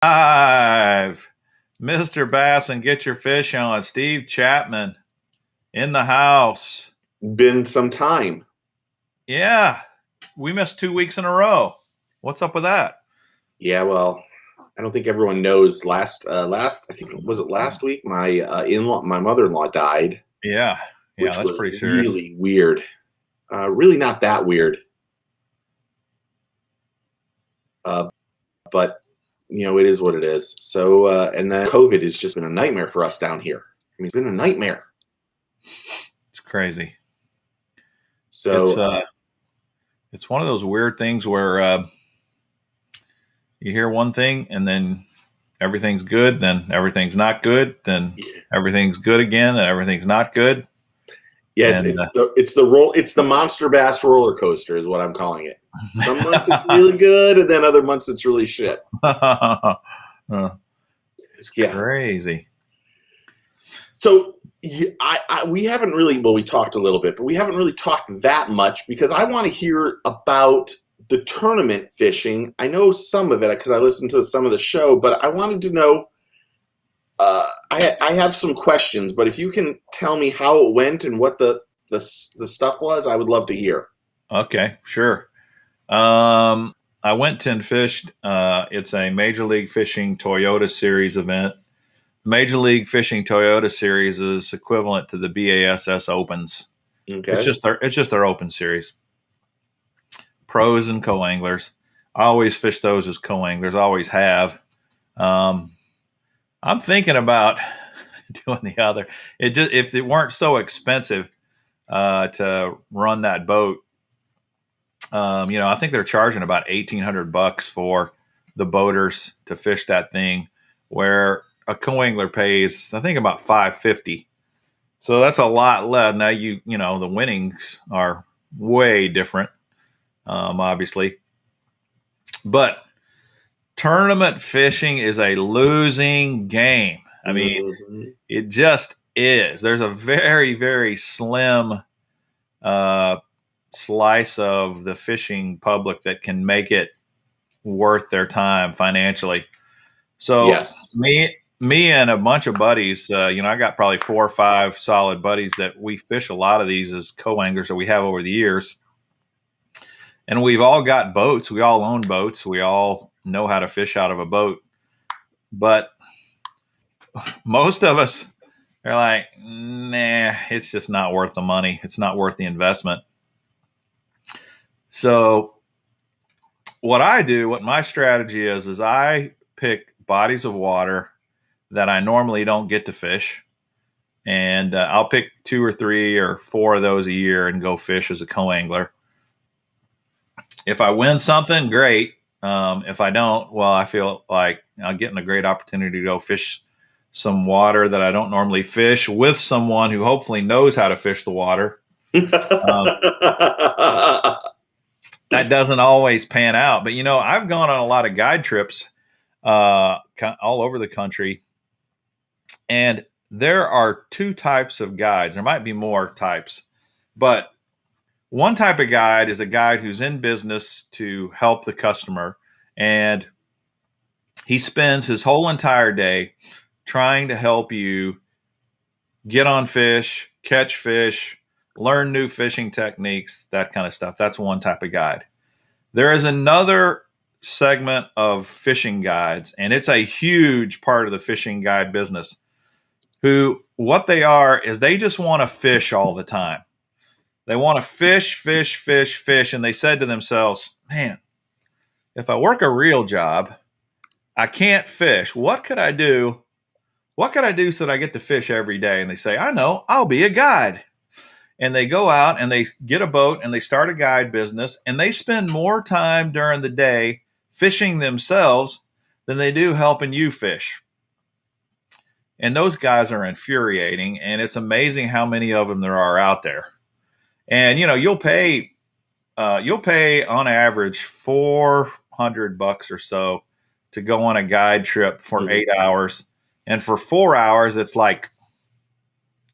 Live, Mr. Bass and Get Your Fish On. Steve Chapman in the house. Been some time. Yeah, we missed 2 weeks in a row. What's up with that? Yeah, well, I don't think everyone knows. I think was it last week? My my mother-in-law died. Yeah, which that's was pretty serious. Really weird. Really not that weird. But it is what it is. So, and then COVID has just been a nightmare for us down here. I mean, it's been a nightmare. It's crazy. So it's one of those weird things where you hear one thing and then everything's good, then everything's not good, then everything's good again, and everything's not good. Yeah, it's the monster bass roller coaster is what I'm calling it. Some months it's really good, and then other months it's really shit. It's crazy. So we haven't really, we talked a little bit, but we haven't really talked that much because I want to hear about the tournament fishing. I know some of it because I listened to some of the show, but I wanted to know. I have some questions, but if you can tell me how it went and what the stuff was, I would love to hear. Okay, sure. I went and fished. It's a Major League Fishing Toyota Series event. Major League Fishing Toyota Series is equivalent to the BASS Opens. Okay. It's just their open series. Pros and co-anglers. I always fish those as co-anglers. I always have. I'm thinking about doing the other. If it weren't so expensive to run that boat, I think they're charging about $1,800 for the boaters to fish that thing, where a co-angler pays, I think, about $550. So that's a lot less. Now the winnings are way different, obviously, but tournament fishing is a losing game. I mean, It just is. There's a very, very slim slice of the fishing public that can make it worth their time financially. So yes. Me and a bunch of buddies, I got probably 4 or 5 solid buddies that we fish a lot of these as co-anglers that we have over the years. And we've all got boats. We all own boats. We all know how to fish out of a boat. But most of us are like, nah, it's just not worth the money. It's not worth the investment. So what my strategy is I pick bodies of water that I normally don't get to fish. And I'll pick 2 or 3 or 4 of those a year and go fish as a co-angler. If I win something, great. If I don't, well, I feel like I'm getting a great opportunity to go fish some water that I don't normally fish with someone who hopefully knows how to fish the water. That doesn't always pan out. But, I've gone on a lot of guide trips all over the country. And there are 2 types of guides. There might be more types. But one type of guide is a guide who's in business to help the customer. And he spends his whole entire day trying to help you get on fish, catch fish, learn new fishing techniques, that kind of stuff. That's one type of guide. There is another segment of fishing guides, and it's a huge part of the fishing guide business, what they are is they just want to fish all the time. They want to fish, fish, fish, fish. And they said to themselves, man, if I work a real job, I can't fish. What could I do? What could I do so that I get to fish every day? And they say, I know, I'll be a guide. And they go out and they get a boat and they start a guide business, and they spend more time during the day fishing themselves than they do helping you fish. And those guys are infuriating, and it's amazing how many of them there are out there. And you'll pay on average $400 or so to go on a guide trip for 8 hours, and for 4 hours it's like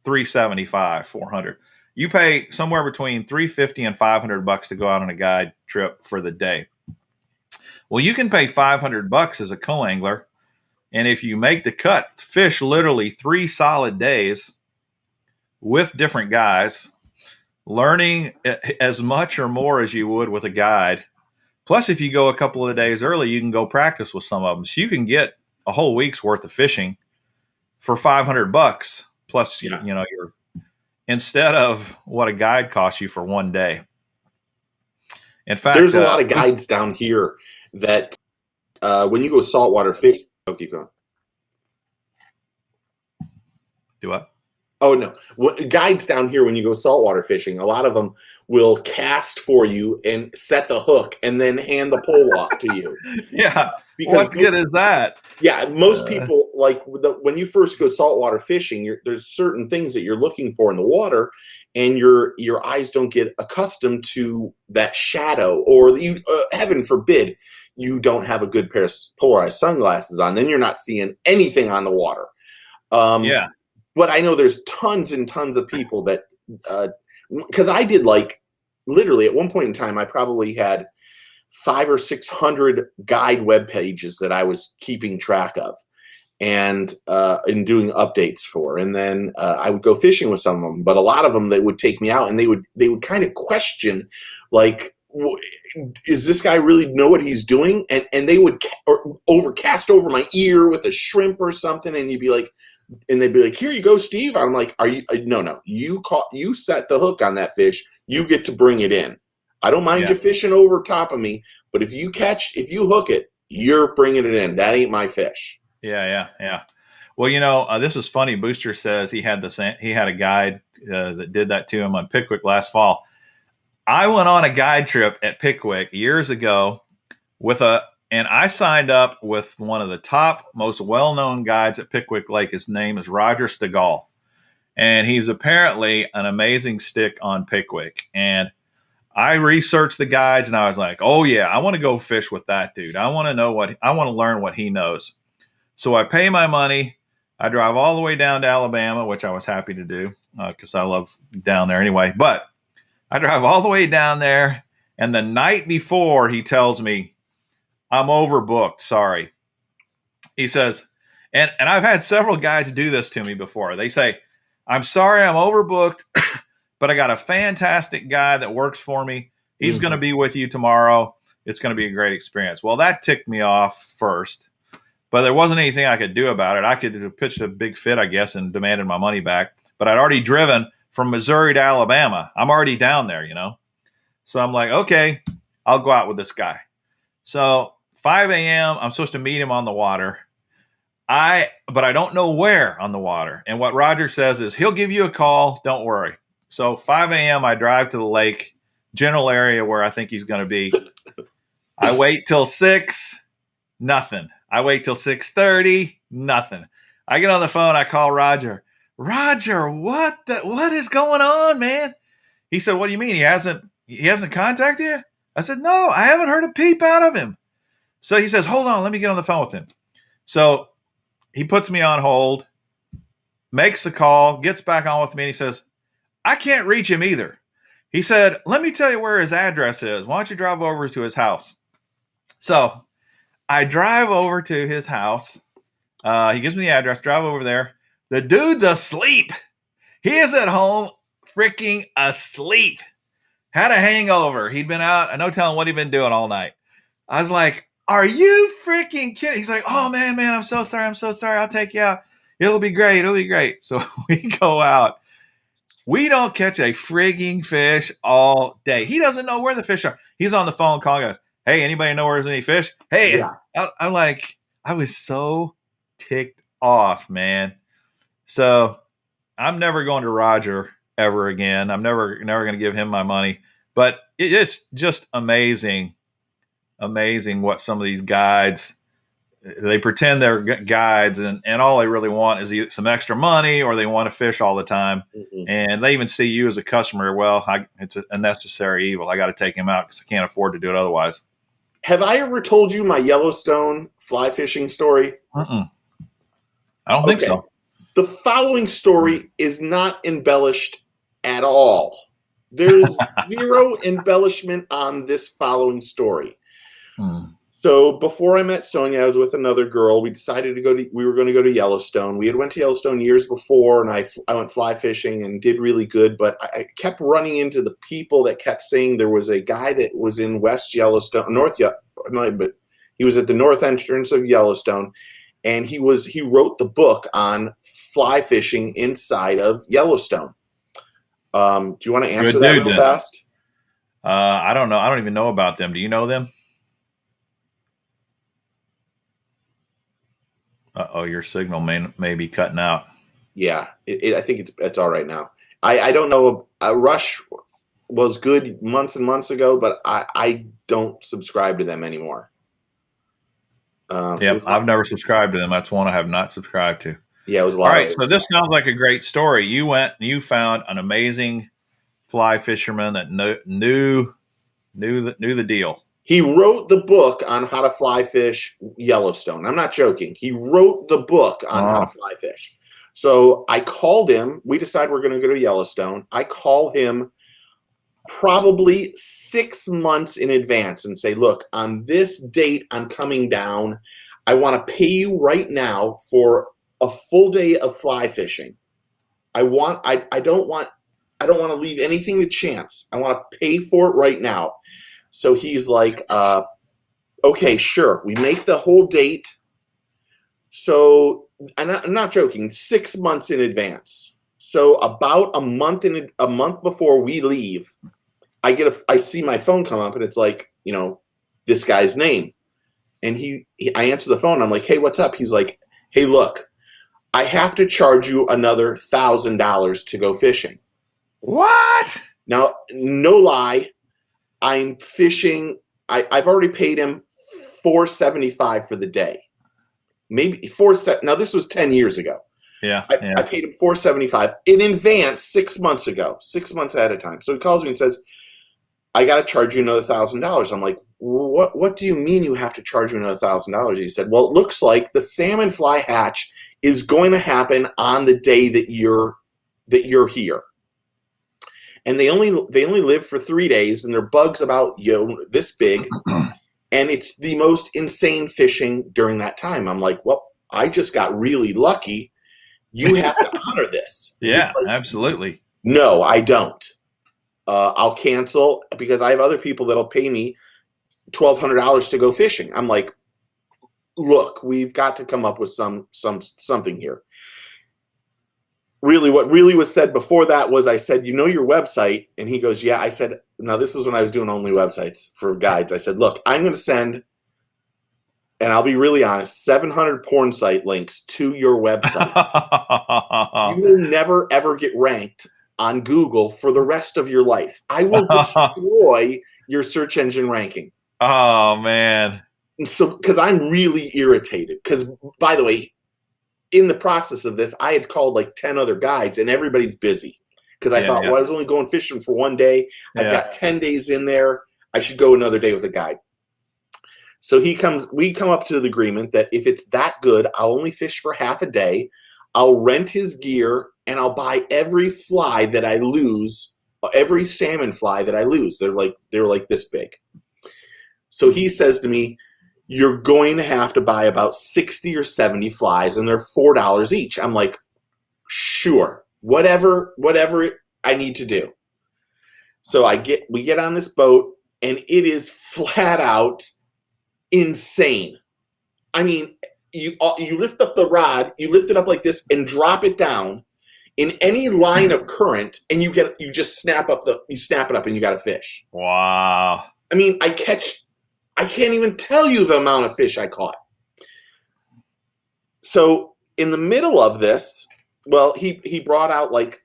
$375, $400. You pay somewhere between $350 and $500 to go out on a guide trip for the day. Well, you can pay $500 as a co-angler And if you make the cut, fish literally 3 solid days with different guys, learning as much or more as you would with a guide. Plus, if you go a couple of days early, you can go practice with some of them. So you can get a whole week's worth of fishing for $500 plus, you know, your instead of what a guide costs you for one day. In fact, there's a lot of guides down here that when you go saltwater fishing, keep going. Do what? Oh, no. Guides down here, when you go saltwater fishing, a lot of them will cast for you and set the hook and then hand the pole off to you. Yeah. What good is that? Yeah. Most people, like when you first go saltwater fishing, there's certain things that you're looking for in the water, and your eyes don't get accustomed to that shadow, or heaven forbid, you don't have a good pair of polarized sunglasses on. Then you're not seeing anything on the water. Yeah. But I know there's tons and tons of people that, because I did, like, literally at one point in time, I probably had 500 or 600 guide web pages that I was keeping track of and doing updates for. And then I would go fishing with some of them, but a lot of them, they would take me out and they would kind of question, like, is this guy really know what he's doing? And they would overcast over my ear with a shrimp or something, and you'd be like, and they'd be like, "Here you go, Steve." I'm like, "Are you? No. You set the hook on that fish. You get to bring it in. I don't mind you fishing over top of me, but if you hook it, you're bringing it in. That ain't my fish." Yeah. Well, you know, this is funny. Booster says he had a guide that did that to him on Pickwick last fall. I went on a guide trip at Pickwick years ago and I signed up with one of the top, most well-known guides at Pickwick Lake. His name is Roger Stegall, and he's apparently an amazing stick on Pickwick. And I researched the guides, and I was like, "Oh yeah, I want to go fish with that dude. I want to learn what he knows." So I pay my money. I drive all the way down to Alabama, which I was happy to do because I love down there anyway. But I drive all the way down there, and the night before, he tells me, "I'm overbooked. Sorry." He says, and I've had several guys do this to me before. They say, "I'm sorry, I'm overbooked, but I got a fantastic guy that works for me. He's going to be with you tomorrow. It's going to be a great experience." Well, that ticked me off first, but there wasn't anything I could do about it. I could have pitched a big fit, I guess, and demanded my money back. But I'd already driven from Missouri to Alabama. I'm already down there, you know. So I'm like, okay, I'll go out with this guy. So 5 a.m., I'm supposed to meet him on the water. But I don't know where on the water. And what Roger says is he'll give you a call. Don't worry. So 5 a.m., I drive to the lake, general area where I think he's going to be. I wait till 6, nothing. I wait till 6:30, nothing. I get on the phone. I call Roger. "Roger, what is going on, man?" He said, "What do you mean? He hasn't contacted you?" I said, "No, I haven't heard a peep out of him." So he says, "Hold on, let me get on the phone with him." So he puts me on hold, makes the call, gets back on with me, and he says, "I can't reach him either." He said, "Let me tell you where his address is. Why don't you drive over to his house?" So I drive over to his house. He gives me the address, drive over there. The dude's asleep. He is at home freaking asleep. Had a hangover. He'd been out. No telling what he'd been doing all night. I was like, "Are you freaking kidding?" He's like, "Oh, man, I'm so sorry. I'll take you out. It'll be great. So we go out. We don't catch a frigging fish all day. He doesn't know where the fish are. He's on the phone calling us. "Hey, anybody know where there's any fish?" Hey, yeah. I'm like, I was so ticked off, man. So I'm never going to Roger ever again. I'm never going to give him my money. But it is just amazing what some of these guides, they pretend they're guides, and all they really want is either some extra money or they want to fish all the time. And they even see you as a customer. Well, it's a necessary evil. I got to take him out because I can't afford to do it otherwise. Have I ever told you my Yellowstone fly fishing story? I don't think so. The following story is not embellished at all. There's zero embellishment on this following story. So So before I met Sonia, I was with another girl. We decided we were going to go to Yellowstone. We had went to Yellowstone years before, and I went fly fishing and did really good. But I kept running into the people that kept saying there was a guy that was in West Yellowstone, but he was at the north entrance of Yellowstone, and he wrote the book on fly fishing inside of Yellowstone. Do you want to answer that real fast? I don't know. I don't even know about them. Do you know them? Uh-oh, your signal may be cutting out. Yeah, I think it's all right now. I don't know. Rush was good months and months ago, but I don't subscribe to them anymore. I've never subscribed to them. That's one I have not subscribed to. Yeah, it was a lot. All right, so this sounds like a great story. You went and you found an amazing fly fisherman that knew the deal. He wrote the book on how to fly fish Yellowstone. I'm not joking. He wrote the book on how to fly fish. So I called him. We decided we're going to go to Yellowstone. I call him probably 6 months in advance and say, look, on this date, I'm coming down. I want to pay you right now for a full day of fly fishing. I don't want to leave anything to chance. I want to pay for it right now. So he's like, okay, sure. We make the whole date. So I'm not joking, 6 months in advance. So about a month before we leave, I see my phone come up and it's like, this guy's name. And I answer the phone. I'm like, hey, what's up? He's like, hey, look, I have to charge you another $1,000 to go fishing. What? Now, no lie. I'm fishing. I've already paid him $475 for the day. Maybe now this was 10 years ago. Yeah. I paid him $475 in advance 6 months ago, 6 months ahead of time. So he calls me and says, I got to charge you another $1,000. I'm like, what do you mean you have to charge me another $1,000? He said, well, it looks like the salmon fly hatch is going to happen on the day that you're here. And they only live for 3 days, and they're bugs about this big, and it's the most insane fishing during that time. I'm like, well, I just got really lucky. You have to honor this. Yeah, like, absolutely. No, I don't. I'll cancel because I have other people that'll pay me $1,200 to go fishing. I'm like, look, we've got to come up with something here. Really, what really was said before that was I said, your website? And he goes, yeah. I said, now this is when I was doing only websites for guides. I said, look, I'm going to send, and I'll be really honest, 700 porn site links to your website. You will never, ever get ranked on Google for the rest of your life. I will destroy your search engine ranking. Oh, man. And so, because I'm really irritated. Because, by the way, in the process of this, I had called like 10 other guides, and everybody's busy. Because I thought, well, I was only going fishing for 1 day. I've got 10 days in there. I should go another day with a guide. So we come up to the agreement that if it's that good, I'll only fish for half a day. I'll rent his gear, and I'll buy every fly that I lose, every salmon fly that I lose. They're like this big. So he says to me, you're going to have to buy about 60 or 70 flies, and they're $4 each. I'm like, sure, whatever I need to do. So we get on this boat, and it is flat out insane. I mean, you lift up the rod, you lift it up like this, and drop it down in any line of current, and you just snap it up, and you got a fish. Wow. I mean, I can't even tell you the amount of fish I caught. So in the middle of this, well, he brought out like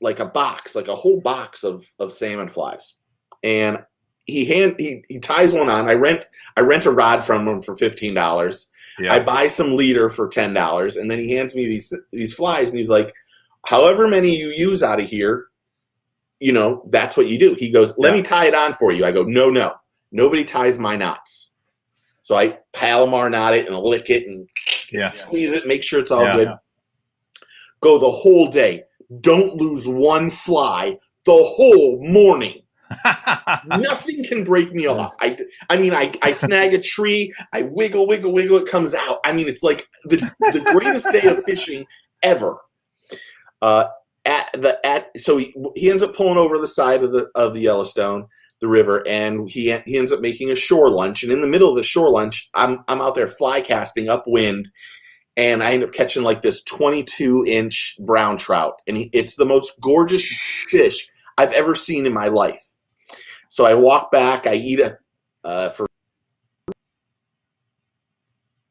a box, like a whole box of salmon flies, and he ties one on. I rent a rod from him for $15. Yeah. I buy some leader for $10, and then he hands me these flies, and he's like, however many you use out of here, that's what you do. He goes, let me tie it on for you. I go, no. Nobody ties my knots. So I Palomar knot it and lick it and squeeze it, make sure it's all good. Go the whole day. Don't lose one fly the whole morning. Nothing can break me off. I snag a tree, I wiggle, it comes out. I mean, it's like the greatest day of fishing ever. So he ends up pulling over the side of the Yellowstone, the river, and he ends up making a shore lunch. And in the middle of the shore lunch, I'm out there fly casting upwind, and I end up catching like this 22-inch brown trout, and it's the most gorgeous fish I've ever seen in my life. So I walk back, I eat for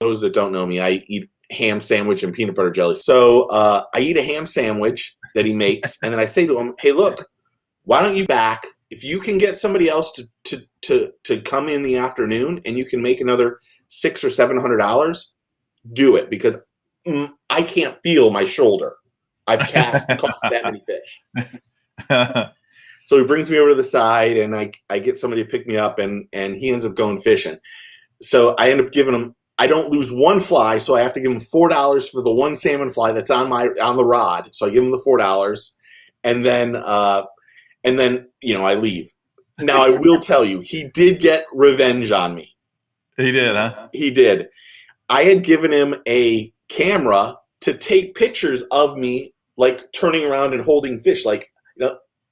those that don't know me, I eat ham sandwich and peanut butter jelly. So I eat a ham sandwich that he makes, and then I say to him, hey, look, why don't you back? If you can get somebody else to come in the afternoon and you can make another $600 or $700, do it, because I can't feel my shoulder. I've caught that many fish. So he brings me over to the side, and I get somebody to pick me up, and he ends up going fishing. So I end up giving him, I don't lose one fly, so I have to give him $4 for the one salmon fly that's on the rod. So I give him the $4, and then I leave. Now I will tell you, he did get revenge on me. He did, huh? He did. I had given him a camera to take pictures of me, like turning around and holding fish, like,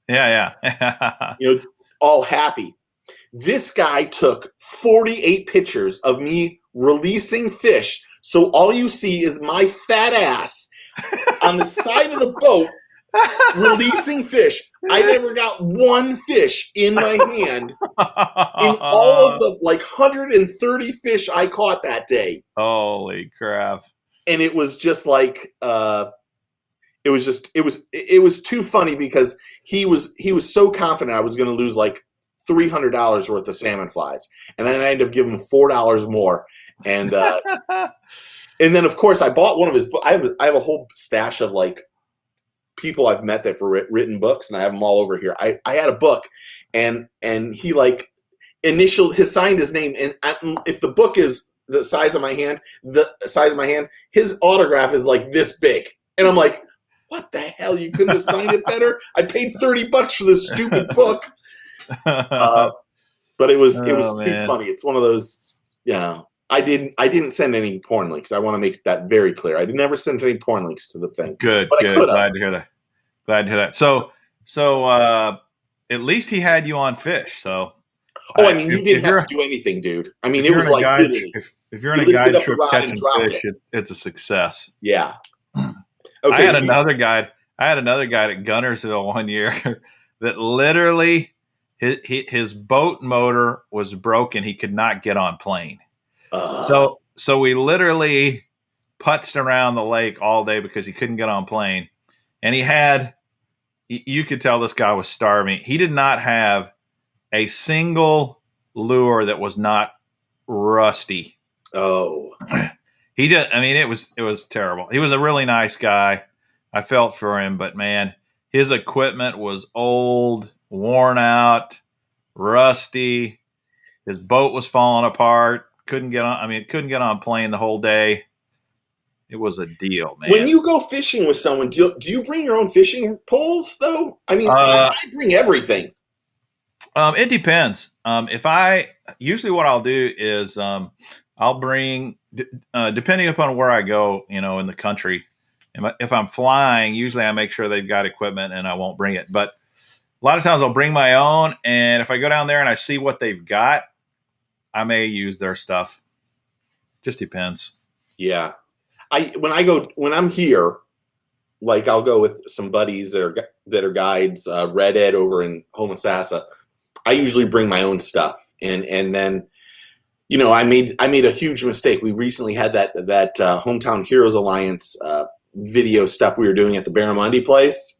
Yeah. all happy. This guy took 48 pictures of me releasing fish, so all you see is my fat ass on the side of the boat releasing fish. I never got one fish in my hand in all of the 130 fish I caught that day. Holy crap. And it was just like it was too funny, because he was so confident I was going to lose like $300 worth of salmon flies, and then I ended up giving him $4 more, and then of course I bought one of his. I have a whole stash of like people I've met that have written books, and I have them all over here. I had a book, and he like signed his name, and if the book is the size of my hand, his autograph is like this big, and I'm like, what the hell? You couldn't have signed it better? I paid $30 for this stupid book. But it was too funny. It's one of those. Yeah, I didn't send any porn links. I want to make that very clear. I never sent any porn links to the thing. Good. Glad to hear that. So at least he had you on fish. So. Oh, I mean, you didn't have to do anything, dude. I mean, it was like if you're in a guide trip catching fish, it's a success. Yeah. Okay. I had another guide at Gunnersville one year that literally his boat motor was broken. He could not get on plane. So we literally putzed around the lake all day because he couldn't get on plane. And you could tell this guy was starving. He did not have a single lure that was not rusty. Oh. It was terrible. He was a really nice guy. I felt for him, but man, his equipment was old, worn out, rusty. His boat was falling apart. Couldn't get on plane the whole day. It was a deal, man. When you go fishing with someone, do you bring your own fishing poles though? I mean, I bring everything. It depends. Usually what I'll do is I'll bring, depending upon where I go, in the country. If I'm flying, usually I make sure they've got equipment and I won't bring it. But a lot of times I'll bring my own. And if I go down there and I see what they've got, I may use their stuff. Just depends. Yeah. When I'm here, like I'll go with some buddies that are guides, Red Ed over in Homosassa. I usually bring my own stuff, and then, I made a huge mistake. We recently had that Hometown Heroes Alliance video stuff we were doing at the Barramundi place.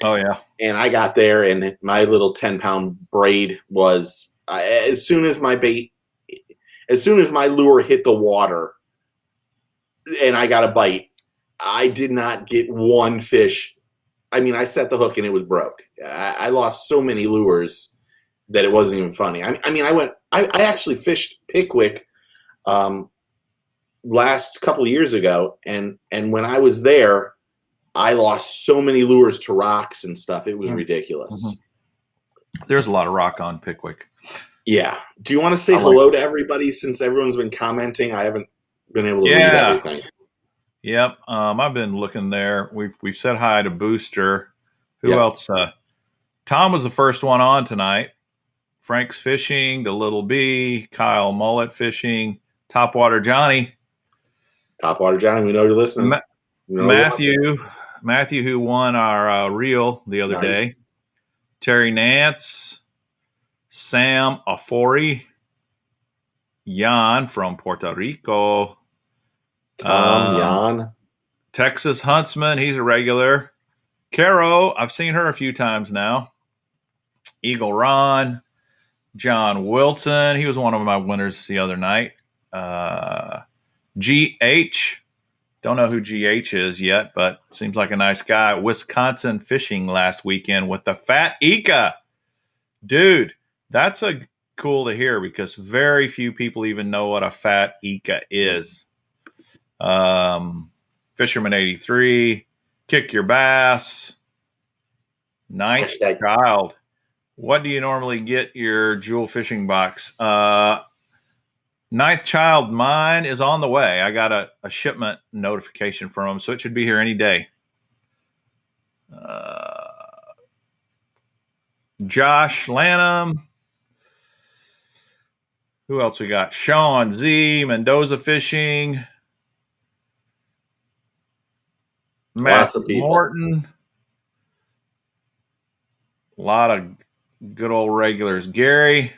Oh yeah. And I got there, and my little 10-pound braid was as soon as my lure hit the water, and I got a bite, I did not get one fish. I mean, I set the hook and it was broke. I lost so many lures that it wasn't even funny. I actually fished Pickwick last couple of years ago, and when I was there, I lost so many lures to rocks and stuff. It was ridiculous. There's a lot of rock on Pickwick. Yeah. Do you want to say hello to everybody since everyone's been commenting? I haven't been able to read everything. Yep. I've been looking there. We've said hi to Booster. Who else? Tom was the first one on tonight. Frank's Fishing, the Little B, Kyle Mullet Fishing, Topwater Johnny. Topwater Johnny, we know you're listening. Matthew, who won our reel the other day. Terry Nance, Sam Afori, Jan from Puerto Rico. Jan. Texas Huntsman, he's a regular. Caro, I've seen her a few times now. Eagle Ron, John Wilson, he was one of my winners the other night. GH, don't know who GH is yet, but seems like a nice guy. Wisconsin Fishing last weekend with the Fat Ika. Dude, that's cool to hear because very few people even know what a Fat Ika is. Fisherman 83, Kick Your Bass, Ninth Child. What do you normally get your jewel fishing box? Ninth Child, mine is on the way. I got a shipment notification from them, so it should be here any day. Josh Lanham. Who else we got? Sean Z, Mendoza Fishing. Matt Morton. A lot of good old regulars. Gary.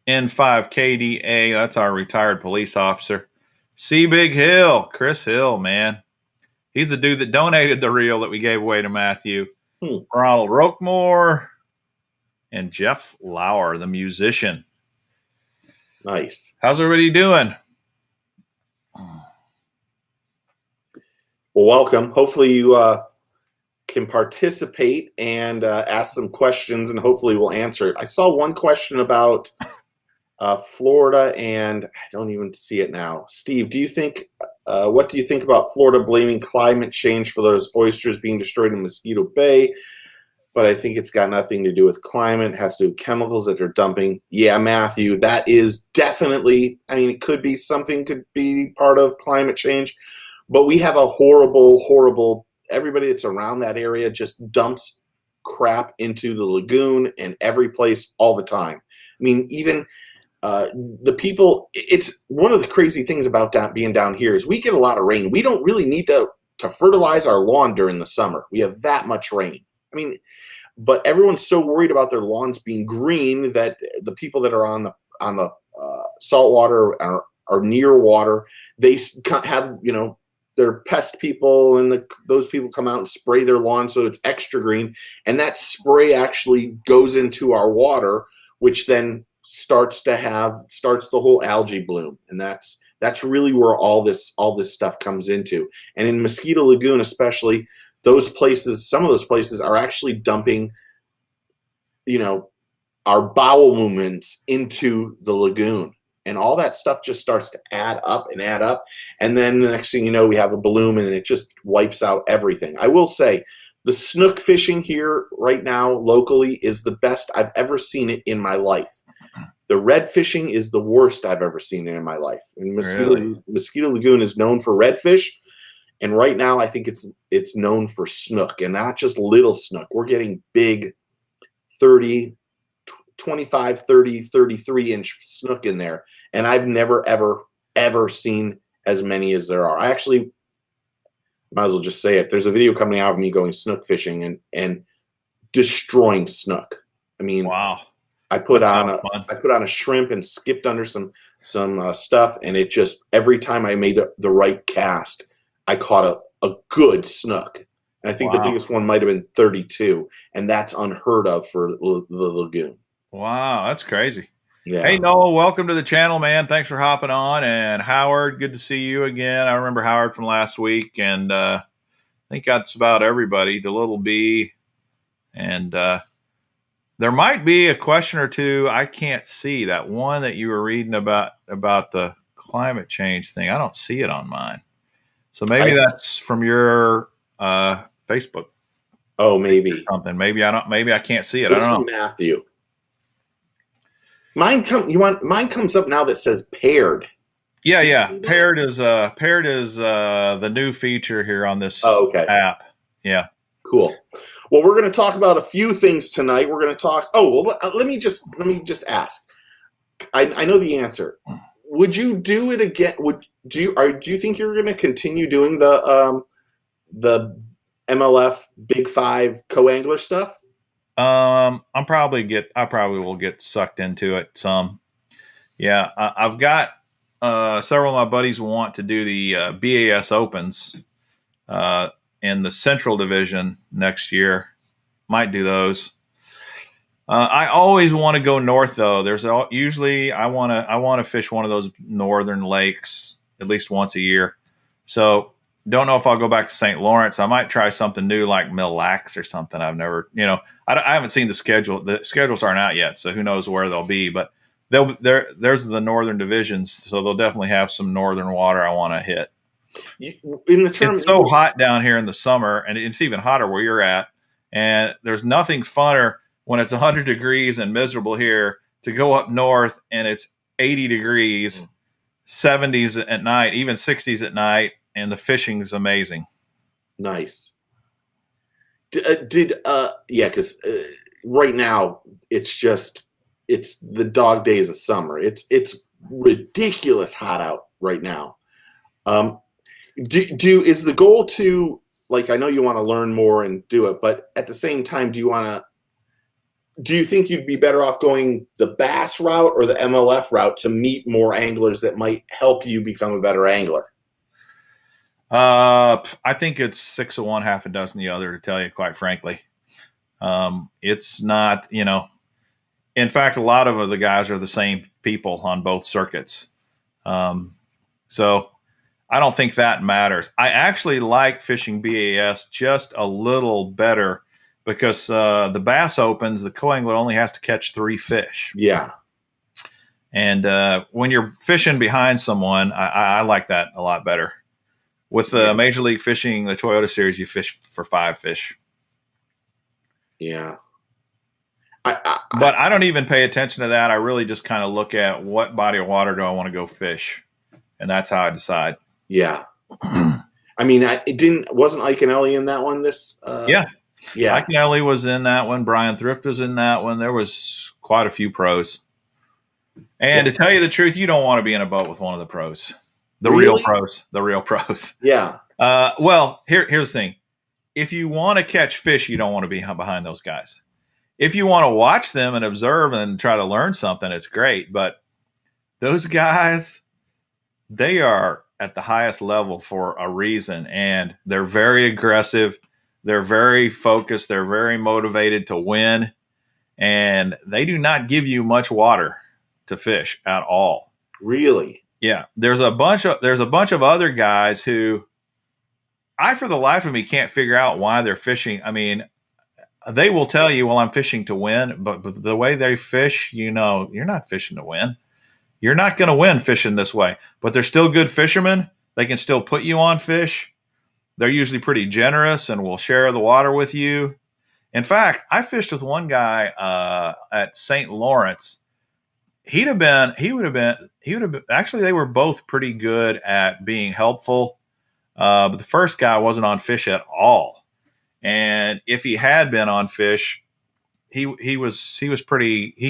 N5KDA, that's our retired police officer. C Big Hill, Chris Hill, man. He's the dude that donated the reel that we gave away to Matthew. Ronald Roquemore and Jeff Lauer, the musician. Nice. How's everybody doing? Well, welcome. Hopefully you can participate and ask some questions, and hopefully we'll answer it. I saw one question about Florida, and I don't even see it now. Steve, do you think, what do you think about Florida blaming climate change for those oysters being destroyed in Mosquito Bay? But I think it's got nothing to do with climate. It has to do with chemicals that they're dumping. Yeah, Matthew, that is definitely, I mean, it could be something, could be part of climate change. But we have a horrible, everybody that's around that area just dumps crap into the lagoon and every place all the time. I mean, even the people, it's one of the crazy things about being down here is we get a lot of rain. We don't really need to fertilize our lawn during the summer. We have that much rain. I mean, but everyone's so worried about their lawns being green that the people that are on the salt water are near water, they have, you know, they're pest people, and those people come out and spray their lawn so it's extra green, and that spray actually goes into our water, which then starts the whole algae bloom, and that's really where all this stuff comes into. And in Mosquito Lagoon especially, those places, some of those places are actually dumping, you know, our bowel movements into the lagoon. And all that stuff just starts to add up. And then the next thing you know, we have a bloom and it just wipes out everything. I will say the snook fishing here right now locally is the best I've ever seen it in my life. The red fishing is the worst I've ever seen it in my life. And Mosquito Lagoon is known for redfish. And right now I think it's known for snook, and not just little snook. We're getting big 30, 25, 30, 33-inch snook in there. And I've never, ever seen as many as there are. I actually might as well just say it. There's a video coming out of me going snook fishing and destroying snook. I mean, wow. I put on a shrimp and skipped under some stuff, and it just, every time I made the right cast, I caught a good snook. And I think the biggest one might have been 32, and that's unheard of for the lagoon. Wow, that's crazy. Yeah. Hey, Noel, welcome to the channel, man. Thanks for hopping on. And Howard, good to see you again. I remember Howard from last week, and I think that's about everybody. The Little B, and there might be a question or two I can't see. That one that you were reading about the climate change thing, I don't see it on mine. So maybe that's from your Facebook. Oh, maybe something. Maybe I can't see it. I What's don't from know. Matthew? Mine comes up now that says paired. Yeah, Did you yeah. see that? Paired is the new feature here on this Oh, okay. app. Yeah. Cool. Well, we're going to talk about a few things tonight. We're going to talk. Oh, well, let me just ask. I know the answer. Would you do it again? Do you think you're going to continue doing the MLF Big Five co-angler stuff? I probably will get sucked into it some. Yeah, I've got several of my buddies want to do the BAS Opens in the Central Division next year. Might do those. I always want to go north though. Usually I want to fish one of those northern lakes at least once a year. So don't know if I'll go back to St. Lawrence. I might try something new like Mille Lacs or something. I've never, I haven't seen the schedule. The schedules aren't out yet, so who knows where they'll be. But there's the northern divisions, so they'll definitely have some northern water I want to hit. In the tournament, it's so hot down here in the summer, and it's even hotter where you're at. And there's nothing funner when it's 100 degrees and miserable here to go up north and it's 80 degrees, 70s at night, even 60s at night, and the fishing is amazing. Nice. Because right now it's the dog days of summer. It's ridiculous hot out right now. Is the goal to, like, I know you want to learn more and do it, but at the same time, do you think you'd be better off going the bass route or the MLF route to meet more anglers that might help you become a better angler? I think it's 6 of one, half a dozen the other, to tell you quite frankly. It's not, in fact, a lot of the guys are the same people on both circuits. So I don't think that matters. I actually like fishing BAS just a little better because the Bass Opens, the co-angler only has to catch 3 fish. Yeah. And when you're fishing behind someone, I like that a lot better. With Major League Fishing, the Toyota Series, you fish for 5 fish. Yeah. But I don't even pay attention to that. I really just kind of look at what body of water do I want to go fish, and that's how I decide. Yeah. I mean, wasn't Ike Canelli in that one? Yeah. Ike Canelli was in that one. Brian Thrift was in that one. There was quite a few pros. And to tell you the truth, you don't want to be in a boat with one of the pros. The real pros. Yeah. Well, here's the thing. If you want to catch fish, you don't want to be behind those guys. If you want to watch them and observe and try to learn something, it's great. But those guys, they are at the highest level for a reason. And they're very aggressive. They're very focused. They're very motivated to win. And they do not give you much water to fish at all. Really? Yeah, there's a bunch of other guys who I, for the life of me, can't figure out why they're fishing. I mean, they will tell you, well, I'm fishing to win, but the way they fish, you're not fishing to win. You're not going to win fishing this way, but they're still good fishermen. They can still put you on fish. They're usually pretty generous and will share the water with you. In fact, I fished with one guy at St. Lawrence. He would have been, actually, they were both pretty good at being helpful. But the first guy wasn't on fish at all. And if he had been on fish, he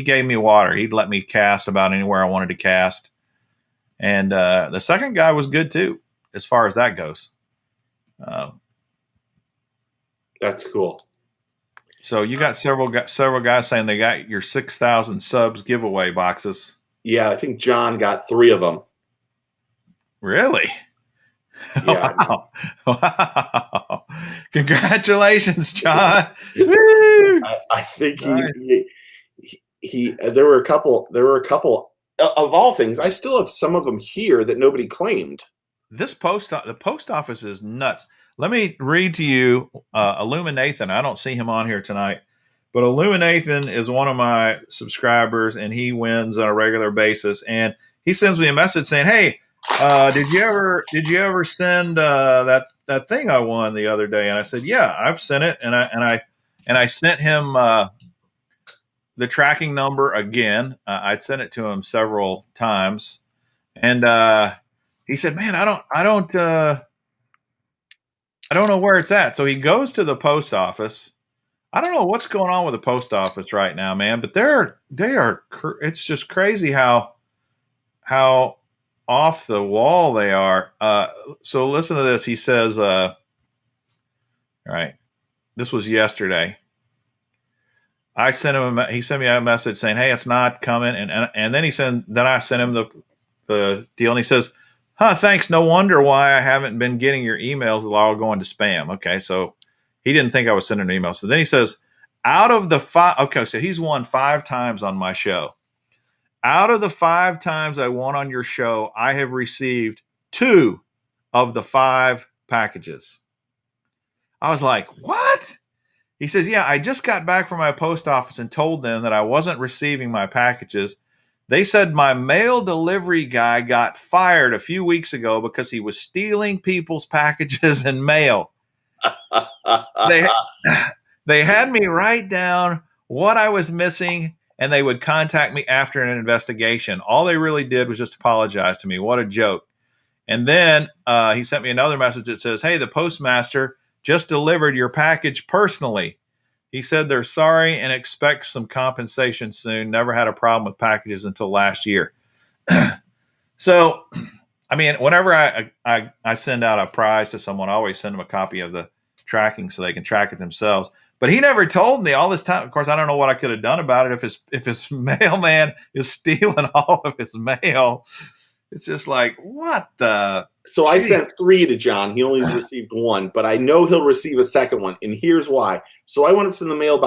gave me water. He'd let me cast about anywhere I wanted to cast. And the second guy was good too, as far as that goes. That's cool. So you got several guys saying they got your 6,000 subs giveaway boxes. Yeah, I think John got 3 of them. Really? Yeah. Wow. Congratulations, John. I think he there were a couple of all things. I still have some of them here that nobody claimed. The post office is nuts. Let me read to you Illuminathan. I don't see him on here tonight, but Illuminathan is one of my subscribers, and he wins on a regular basis. And he sends me a message saying, "Hey, did you ever send that thing I won the other day? And I said, yeah, I've sent it, and I sent him the tracking number again. I'd sent it to him several times, and he said, man, I don't know where it's at. So he goes to the post office. I don't know what's going on with the post office right now, man, but it's just crazy how off the wall they are. So listen to this. He says, all right, this was yesterday. He sent me a message saying, hey, it's not coming. And then I sent him the deal, and he says, thanks. No wonder why I haven't been getting your emails. They're all going to spam. Okay. So he didn't think I was sending an email. So then he says, out of the 5, okay, so he's won 5 times on my show. Out of the 5 times I won on your show, I have received 2 of the 5 packages. I was like, what? He says, yeah, I just got back from my post office and told them that I wasn't receiving my packages. They said my mail delivery guy got fired a few weeks ago because he was stealing people's packages and mail. They had me write down what I was missing, and they would contact me after an investigation. All they really did was just apologize to me. What a joke. And then he sent me another message that says, hey, the postmaster just delivered your package personally. He said they're sorry and expect some compensation soon. Never had a problem with packages until last year. So, I mean, whenever I send out a prize to someone, I always send them a copy of the tracking so they can track it themselves. But he never told me all this time. Of course, I don't know what I could have done about it if his mailman is stealing all of his mail. It's just like, what the? So I sent 3 to John. He only received 1, but I know he'll receive a second one. And here's why. So I went up to the mail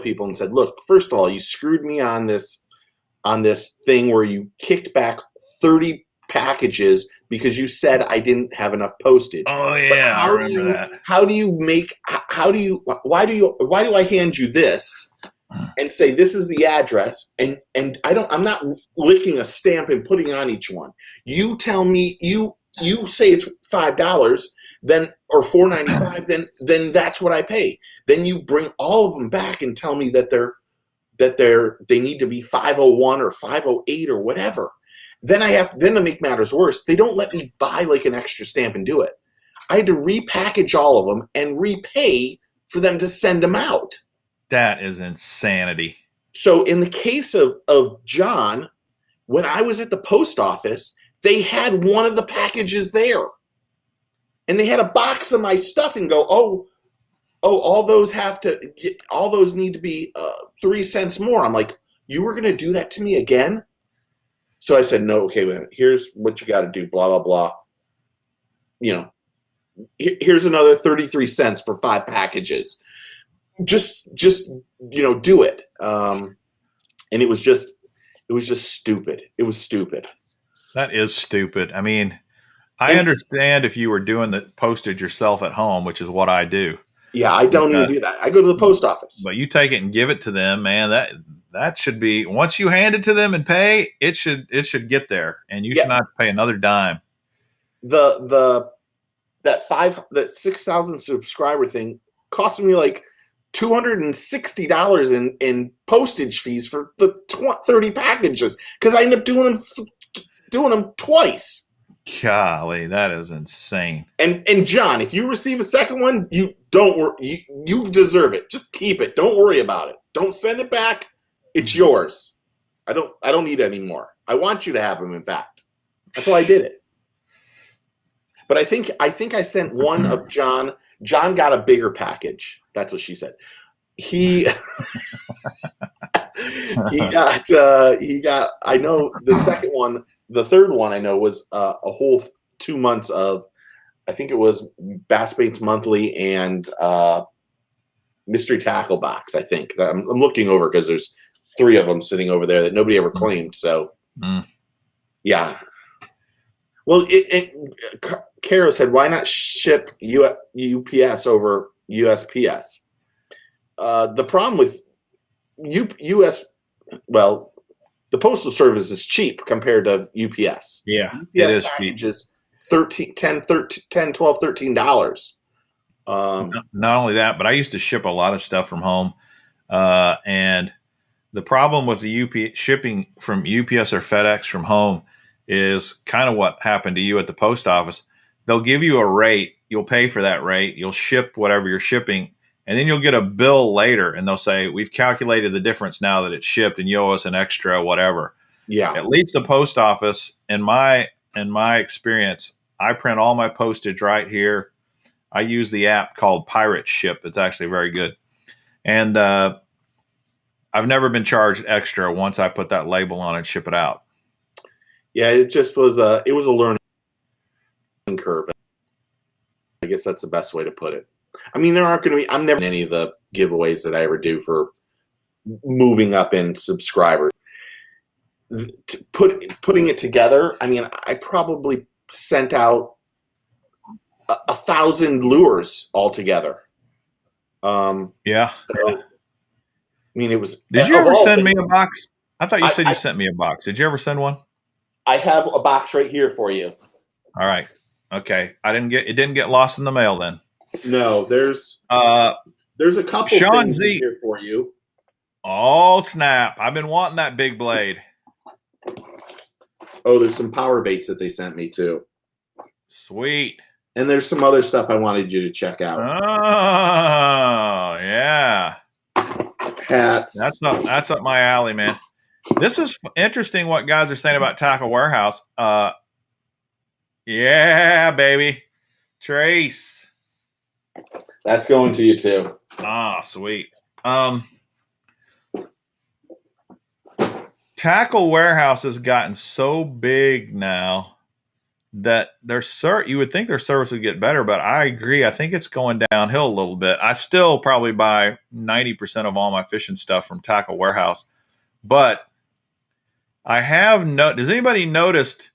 people, and said, look, first of all, you screwed me on this thing where you kicked back 30 packages because you said I didn't have enough postage. Oh yeah, I remember that. Why do I hand you this and say this is the address, and I'm not licking a stamp and putting on each one. You tell me you say it's $5, then or $4.95, then that's what I pay. Then you bring all of them back and tell me that they need to be 501 or 508 or whatever. Then to make matters worse, they don't let me buy like an extra stamp and do it. I had to repackage all of them and repay for them to send them out. That is insanity. So in the case of John, when I was at the post office, they had one of the packages there. And they had a box of my stuff and go, oh, all those need to be 3 cents more. I'm like, you were going to do that to me again? So I said, no, okay, man, here's what you got to do, blah, blah, blah. You know, here's another 33 cents for 5 packages. Just do it. And it was just stupid. It was stupid. That is stupid. I mean, I understand if you were doing the postage yourself at home, which is what I do. Yeah, I don't even do that. I go to the post office. But you take it and give it to them, man. That should be, once you hand it to them and pay, it should get there, and you should not pay another dime. That 6,000 subscriber thing cost me like $260 in postage fees for the 30 packages because I ended up doing them twice. Golly, that is insane. And John, if you receive a second one, you don't worry. You deserve it. Just keep it. Don't worry about it. Don't send it back. It's yours. I don't need any more. I want you to have them. In fact, that's why I did it. But I think I sent one of John. John got a bigger package. That's what she said. He got. I know the second one. The third one I know was a whole 2 months of, I think it was Bass Baits Monthly and Mystery Tackle Box. I think I'm looking over because there's 3 of them sitting over there that nobody ever claimed. So, yeah. Well, Kara said, why not ship UPS over USPS? The problem with US, well, the Postal Service is cheap compared to UPS. Yeah, it UPS is cheap. package is $12 Not only that, but I used to ship a lot of stuff from home, and the problem with the shipping from UPS or FedEx from home is kind of what happened to you at the post office. They'll give you a rate, you'll pay for that rate, you'll ship whatever you're shipping, and then you'll get a bill later, and they'll say, we've calculated the difference now that it's shipped, and you owe us an extra whatever. Yeah. At least the post office, in my experience, I print all my postage right here. I use the app called Pirate Ship. It's actually very good. And I've never been charged extra once I put that label on and ship it out. Yeah, it just was a learning curve. I guess that's the best way to put it. I mean, there aren't going to be, I'm never in any of the giveaways that I ever do for moving up in subscribers. Putting it together, I mean, I probably sent out 1,000 lures altogether. Yeah. So, I mean, it was. Did you ever send me a box? I thought you said you sent me a box. Did you ever send one? I have a box right here for you. All right. Okay. It didn't get lost in the mail then. No, there's a couple Sean things Z here for you. Oh, snap. I've been wanting that big blade. Oh, there's some power baits that they sent me too. Sweet. And there's some other stuff I wanted you to check out. Oh, yeah. Hats. That's up my alley, man. This is interesting what guys are saying about Tackle Warehouse. Yeah, baby. Trace. That's going to you too. Ah, sweet. Tackle Warehouse has gotten so big now that you would think their service would get better, but I agree. I think it's going downhill a little bit. I still probably buy 90% of all my fishing stuff from Tackle Warehouse, but I have does anybody noticed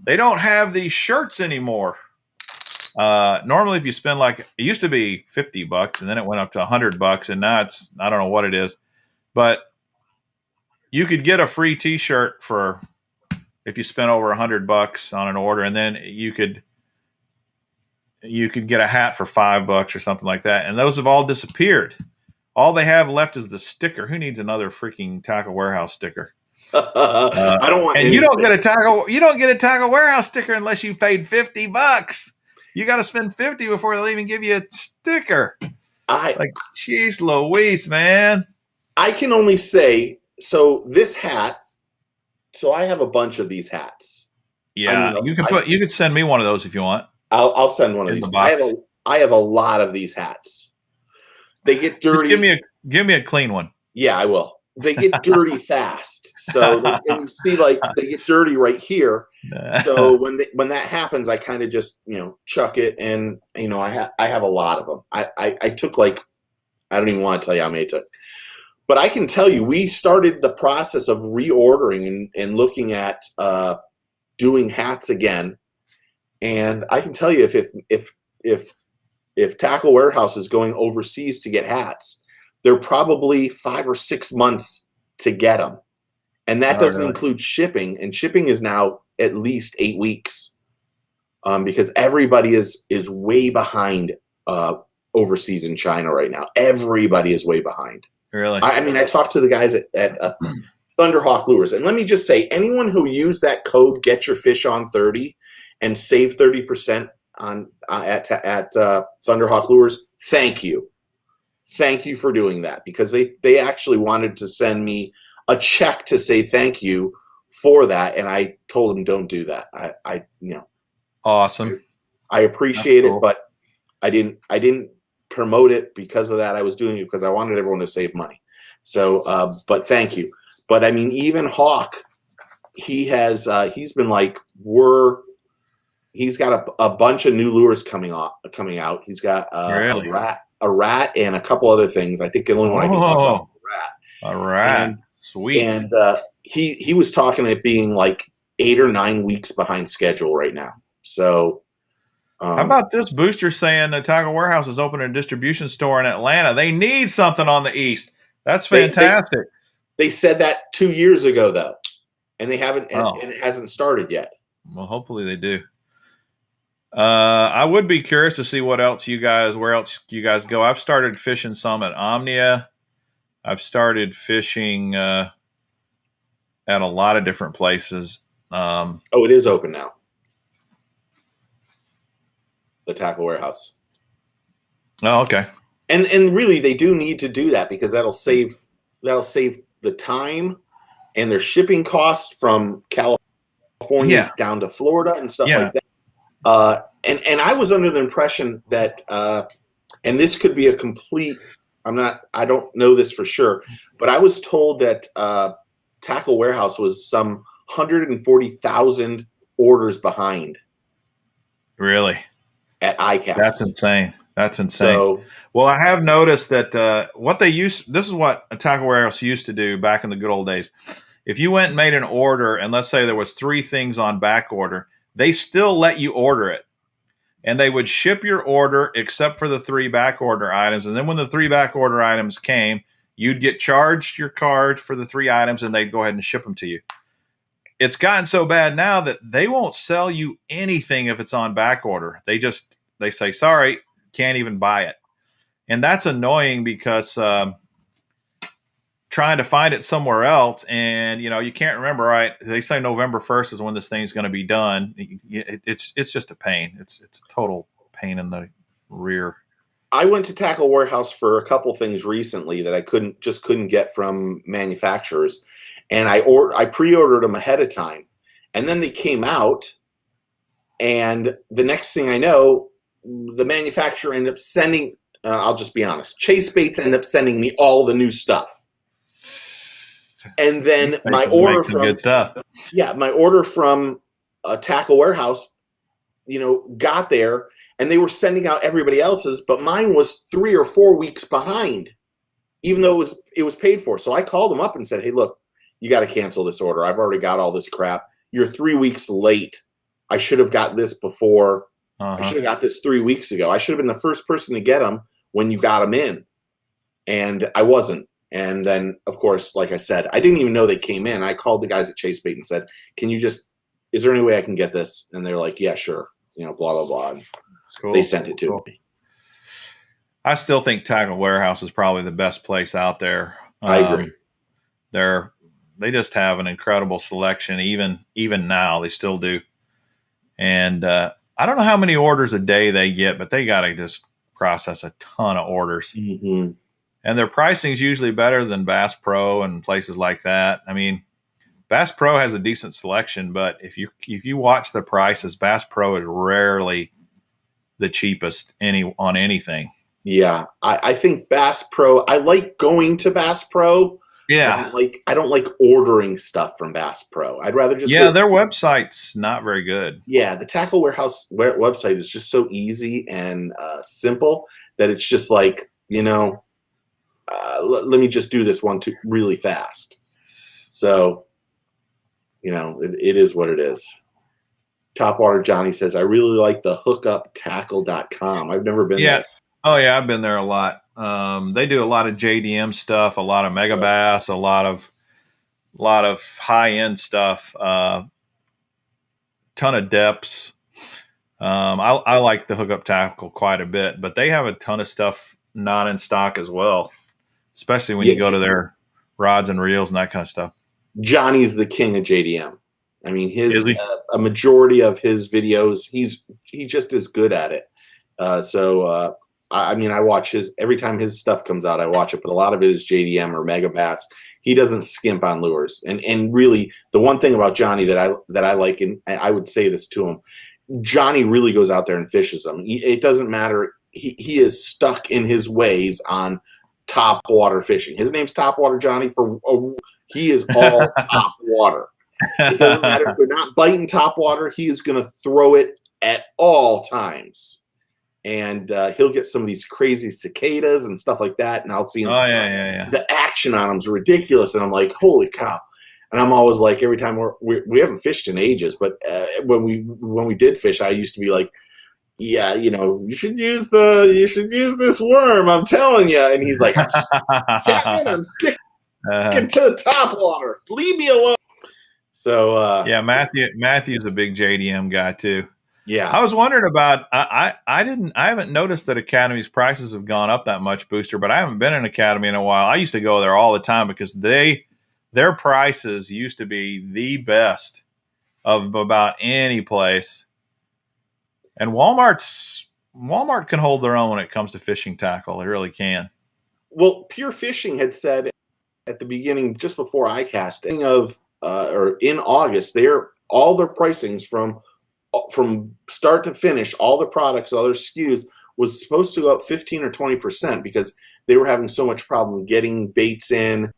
they don't have these shirts anymore? Normally if you spend it used to be $50 and then it went up to $100 and now it's, I don't know what it is, but you could get a free t-shirt if you spent over $100 on an order, and then you could get a hat for $5 or something like that. And those have all disappeared. All they have left is the sticker. Who needs another freaking Tackle Warehouse sticker? I don't want. And you don't get a Tackle Warehouse sticker unless you paid $50. You got to spend $50 before they'll even give you a sticker. Jeez Louise, man. I can only say, so this hat. So I have a bunch of these hats. Yeah, you could send me one of those if you want. I'll send one of these. I have a lot of these hats. They get dirty. Just give me a clean one. Yeah, I will. They get dirty fast. So and you see, they get dirty right here. So when that happens, I kind of just chuck it, and I have a lot of them. I took I don't even want to tell you how many I took. But I can tell you, we started the process of reordering and looking at doing hats again. And I can tell you, if Tackle Warehouse is going overseas to get hats, they're probably 5 or 6 months to get them, and that doesn't include shipping. And shipping is now at least 8 weeks, because everybody is way behind overseas in China right now. Everybody is way behind. Really? I mean, I talked to the guys at Thunderhawk Lures, and let me just say, anyone who used that code "Get Your Fish on 30" and save 30% at Thunderhawk Lures, thank you for doing that, because they actually wanted to send me a check to say thank you for that, and I told them don't do that. Awesome. I appreciate it, but I didn't promote it because of that. I was doing it because I wanted everyone to save money. So, but thank you. But I mean, even Hawk, he's been he's got a bunch of new lures coming out. He's got a rat and a couple other things. I think the only one I can talk about is a rat. Sweet. And he was talking it being 8 or 9 weeks behind schedule right now. So how about this booster saying that Tackle Warehouse is opening a distribution store in Atlanta? They need something on the East. That's fantastic. They said that 2 years ago, though, and they haven't, and Oh, it hasn't started yet. well, hopefully they do. I would be curious to see where else you guys go. I've started fishing some at Omnia. I've started fishing at a lot of different places. Oh, it is open now. The Tackle Warehouse. Oh, okay. And really, they do need to do that because that'll save the time and their shipping costs from California down to Florida and stuff like that. And I was under the impression that, and this could be a complete, I don't know this for sure, but I was told that Tackle Warehouse was some 140,000 orders behind. Really? At ICAST. That's insane. So, well, I have noticed that this is what a Tackle Warehouse used to do back in the good old days. If you went and made an order, and let's say there was 3 things on back order, they still let you order it. And they would ship your order except for the 3 back order items. And then when the 3 back order items came, you'd get charged your card for the 3 items, and they'd go ahead and ship them to you. It's gotten so bad now that they won't sell you anything if it's on back order. They say, sorry, can't even buy it. And that's annoying because trying to find it somewhere else, and you can't remember, right? They say November 1st is when this thing's going to be done. It's just a pain. It's a total pain in the rear. I went to Tackle Warehouse for a couple things recently that I couldn't get from manufacturers, and I pre-ordered them ahead of time, and then they came out, and the next thing I know, the manufacturer ended up sending. I'll just be honest. Chase Baits ended up sending me all the new stuff, and then my order from good stuff. Yeah, my order from Tackle Warehouse, got there. And they were sending out everybody else's, but mine was 3 or 4 weeks behind, even though it was paid for. So I called them up and said, "Hey, look, you got to cancel this order. I've already got all this crap. You're 3 weeks late. I should have got this before. I should have got this 3 weeks ago. I should have been the first person to get them when you got them in, and I wasn't. And then, of course, like I said, I didn't even know they came in. I called the guys at Chase Bait and said, is there any way I can get this?" And they're like, "Yeah, sure. Blah blah blah." And cool. They sent it to me. I still think Tackle Warehouse is probably the best place out there. I agree. They just have an incredible selection. Even now, they still do. And I don't know how many orders a day they get, but they got to just process a ton of orders. Mm-hmm. And their pricing is usually better than Bass Pro and places like that. I mean, Bass Pro has a decent selection, but if you watch the prices, Bass Pro is rarely the cheapest on anything. Yeah, I think Bass Pro. I like going to Bass Pro. Yeah, I don't like ordering stuff from Bass Pro. I'd rather just their website's not very good. Yeah, the Tackle Warehouse website is just so easy and simple that it's just like let me just do this one really fast. So it is what it is. Topwater Johnny says, "I really like the hookuptackle.com. I've never been there." Oh yeah, I've been there a lot. They do a lot of JDM stuff, a lot of mega bass, a lot of high end stuff, ton of depths. I like the Hookup Tackle quite a bit, but they have a ton of stuff not in stock as well, especially when you go to their rods and reels and that kind of stuff. Johnny's the king of JDM. I mean, a majority of his videos, he just is good at it. I watch every time his stuff comes out, I watch it, but a lot of it is JDM or Mega Bass. He doesn't skimp on lures. And really, the one thing about Johnny that I like, and I would say this to him, Johnny really goes out there and fishes them. It doesn't matter. He is stuck in his ways on top water fishing. His name's Topwater Johnny. He is all top water. It doesn't matter if they're not biting top water. He is going to throw it at all times. And he'll get some of these crazy cicadas and stuff like that. And I'll see him. Oh, yeah. The action on them is ridiculous. And I'm like, holy cow. And I'm always like, every time we haven't fished in ages, but when we did fish, I used to be like, yeah, you should use this worm. I'm telling you. And he's like, I'm sticking. Get to the top water. Leave me alone. So yeah, Matthew's a big JDM guy too. yeah. I was wondering about I haven't noticed that Academy's prices have gone up that much, Booster, but I haven't been in Academy in a while. I used to go there all the time because their prices used to be the best of about any place. And Walmart can hold their own when it comes to fishing tackle. They really can. Well, Pure Fishing had said at the beginning, just before iCasting of or in August, all their pricings from start to finish, all the products, all their SKUs was supposed to go up 15 or 20% because they were having so much problem getting baits in,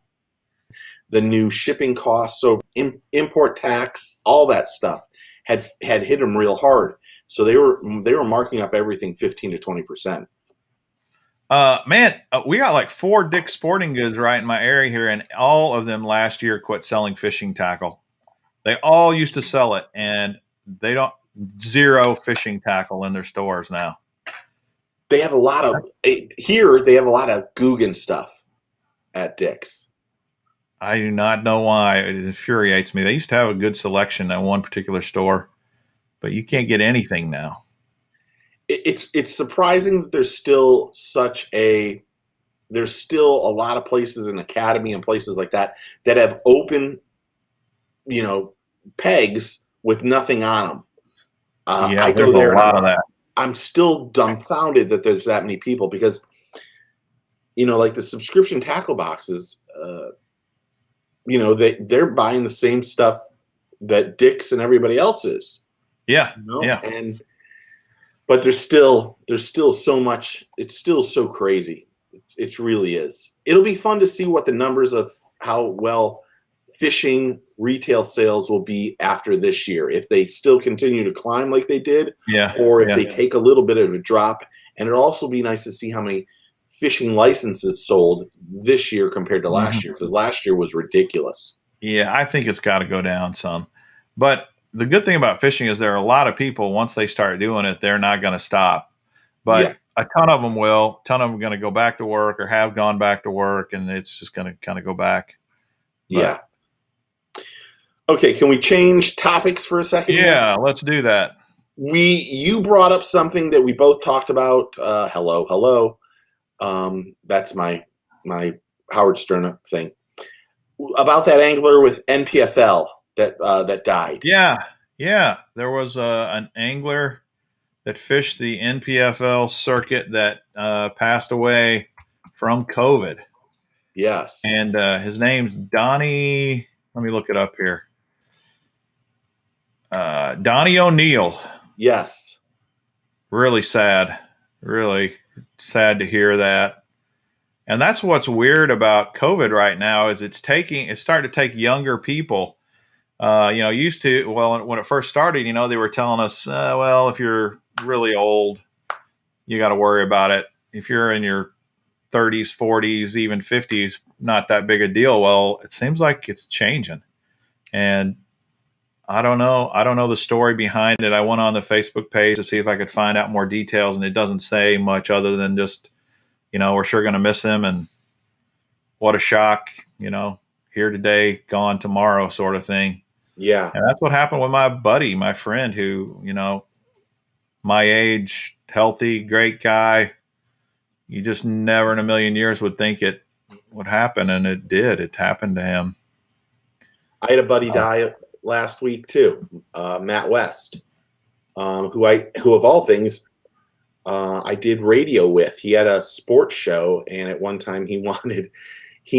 the new shipping costs, so import tax, all that stuff had hit them real hard. So they were marking up everything 15 to 20%. Man, we got like 4 Dick's Sporting Goods right in my area here, and all of them last year quit selling fishing tackle. They all used to sell it, and they don't. Zero fishing tackle in their stores now. They have a lot of here. They have a lot of Guggen stuff at Dick's. I do not know why. It infuriates me. They used to have a good selection at one particular store, but you can't get anything now. It's surprising that there's still a lot of places in Academy and places like that have open, pegs with nothing on them. I go there. A lot of that. I'm still dumbfounded that there's that many people because, like the subscription tackle boxes, they're buying the same stuff that Dick's and everybody else is. Yeah. Yeah. But there's still so much. It's still so crazy. It really is. It'll be fun to see what the numbers of how well fishing retail sales will be after this year. If they still continue to climb like they did, or if they take a little bit of a drop. And it'll also be nice to see how many fishing licenses sold this year compared to last year, because last year was ridiculous. Yeah, I think it's got to go down some. But the good thing about fishing is there are a lot of people, once they start doing it, they're not going to stop. But a ton of them will. A ton of them are going to go back to work or have gone back to work, and it's just going to kind of go back. But, okay, can we change topics for a second? Yeah, let's do that. You brought up something that we both talked about. Hello. That's my Howard Stern thing about that angler with NPFL that died. Yeah. There was an angler that fished the NPFL circuit that passed away from COVID. Yes, and his name's Donnie. Let me look it up here. Donnie O'Neill. Yes. Really sad to hear that. And that's what's weird about COVID right now is it's starting to take younger people. Used to, when it first started, they were telling us, if you're really old, you got to worry about it. If you're in your 30s, 40s, even 50s, not that big a deal. Well, it seems like it's changing. And I don't know the story behind it. I went on the Facebook page to see if I could find out more details, and it doesn't say much other than just, we're sure going to miss him, and what a shock, here today, gone tomorrow sort of thing. Yeah. And that's what happened with my buddy, my friend who, my age, healthy, great guy. You just never in a million years would think it would happen, and it did. It happened to him. I had a buddy die last week too, Matt West, who of all things, I did radio with. He had a sports show, and at one time he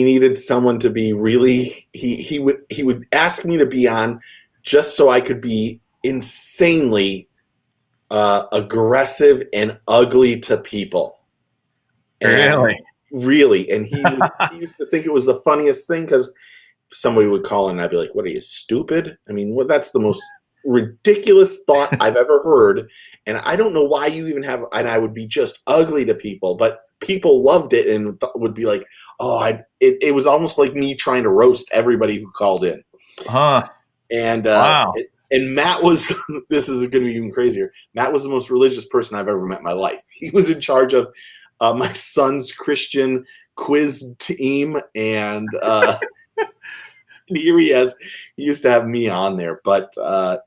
needed someone to be really. He would ask me to be on just so I could be insanely aggressive and ugly to people. And really, and he used to think it was the funniest thing because somebody would call in and I'd be like, what are you, stupid? I mean, that's the most ridiculous thought I've ever heard. And I don't know why you even have, and I would be just ugly to people, but people loved it and would be like, it was almost like me trying to roast everybody who called in. And, wow. And Matt was, this is going to be even crazier. Matt was the most religious person I've ever met in my life. He was in charge of my son's Christian quiz team, and here he used to have me on there, but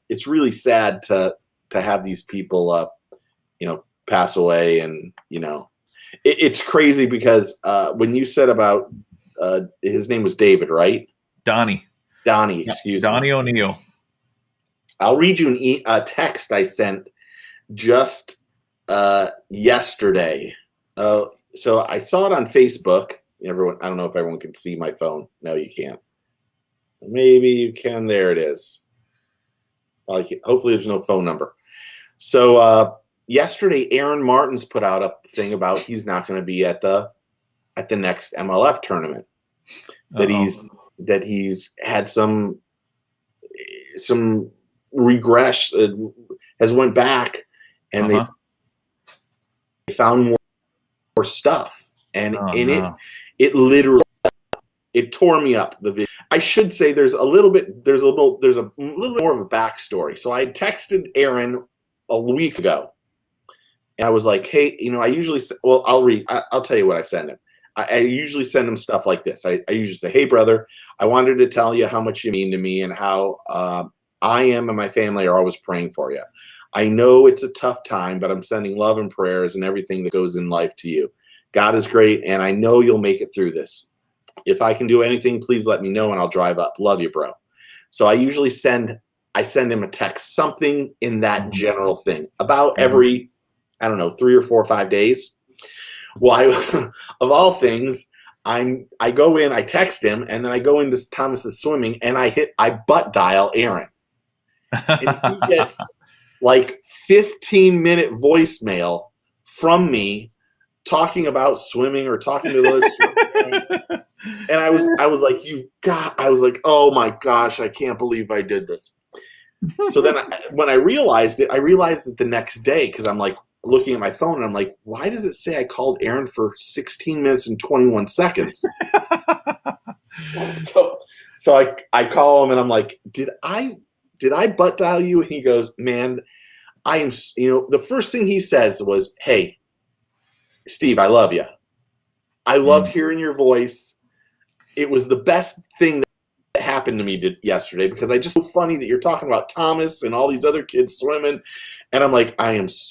it's really sad to have these people pass away, and it's crazy because when you said about his name was David, right? Donnie, excuse me. Donnie O'Neill. I'll read you a text I sent just yesterday. So I saw it on Facebook. Everyone, I don't know if everyone can see my phone. No, you can't. Maybe you can. There it is. Hopefully there's no phone number. So yesterday, Aaron Martins put out a thing about he's not going to be at the next MLF tournament. That he's had some regress, has went back, and they found more stuff, and it literally tore me up. The video. I should say there's a little bit more of a backstory. So I texted Aaron a week ago, and I was like, hey, I usually, I'll tell you what I send him. I usually send him stuff like this. I usually say, hey, brother, I wanted to tell you how much you mean to me and how I am and my family are always praying for you. I know it's a tough time, but I'm sending love and prayers and everything that goes in life to you. God is great, and I know you'll make it through this. If I can do anything, please let me know, and I'll drive up. Love you, bro. So I usually send him a text, something in that general thing, about every, 3 or 4 or 5 days. Well, of all things, I go in, I text him, and then I go into Thomas's swimming, and I butt dial Aaron. And he gets like 15-minute voicemail from me talking about swimming or talking to those swimming. And I was like, oh my gosh, I can't believe I did this. So then when I realized it the next day, because I'm like looking at my phone and I'm like, why does it say I called Aaron for 16 minutes and 21 seconds? So I call him and I'm like, did I butt dial you? And he goes, man, I am, the first thing he says was, hey, Steve, I love you. I love hearing your voice. It was the best thing that happened to me yesterday, because I just so funny that you're talking about Thomas and all these other kids swimming. And I'm like,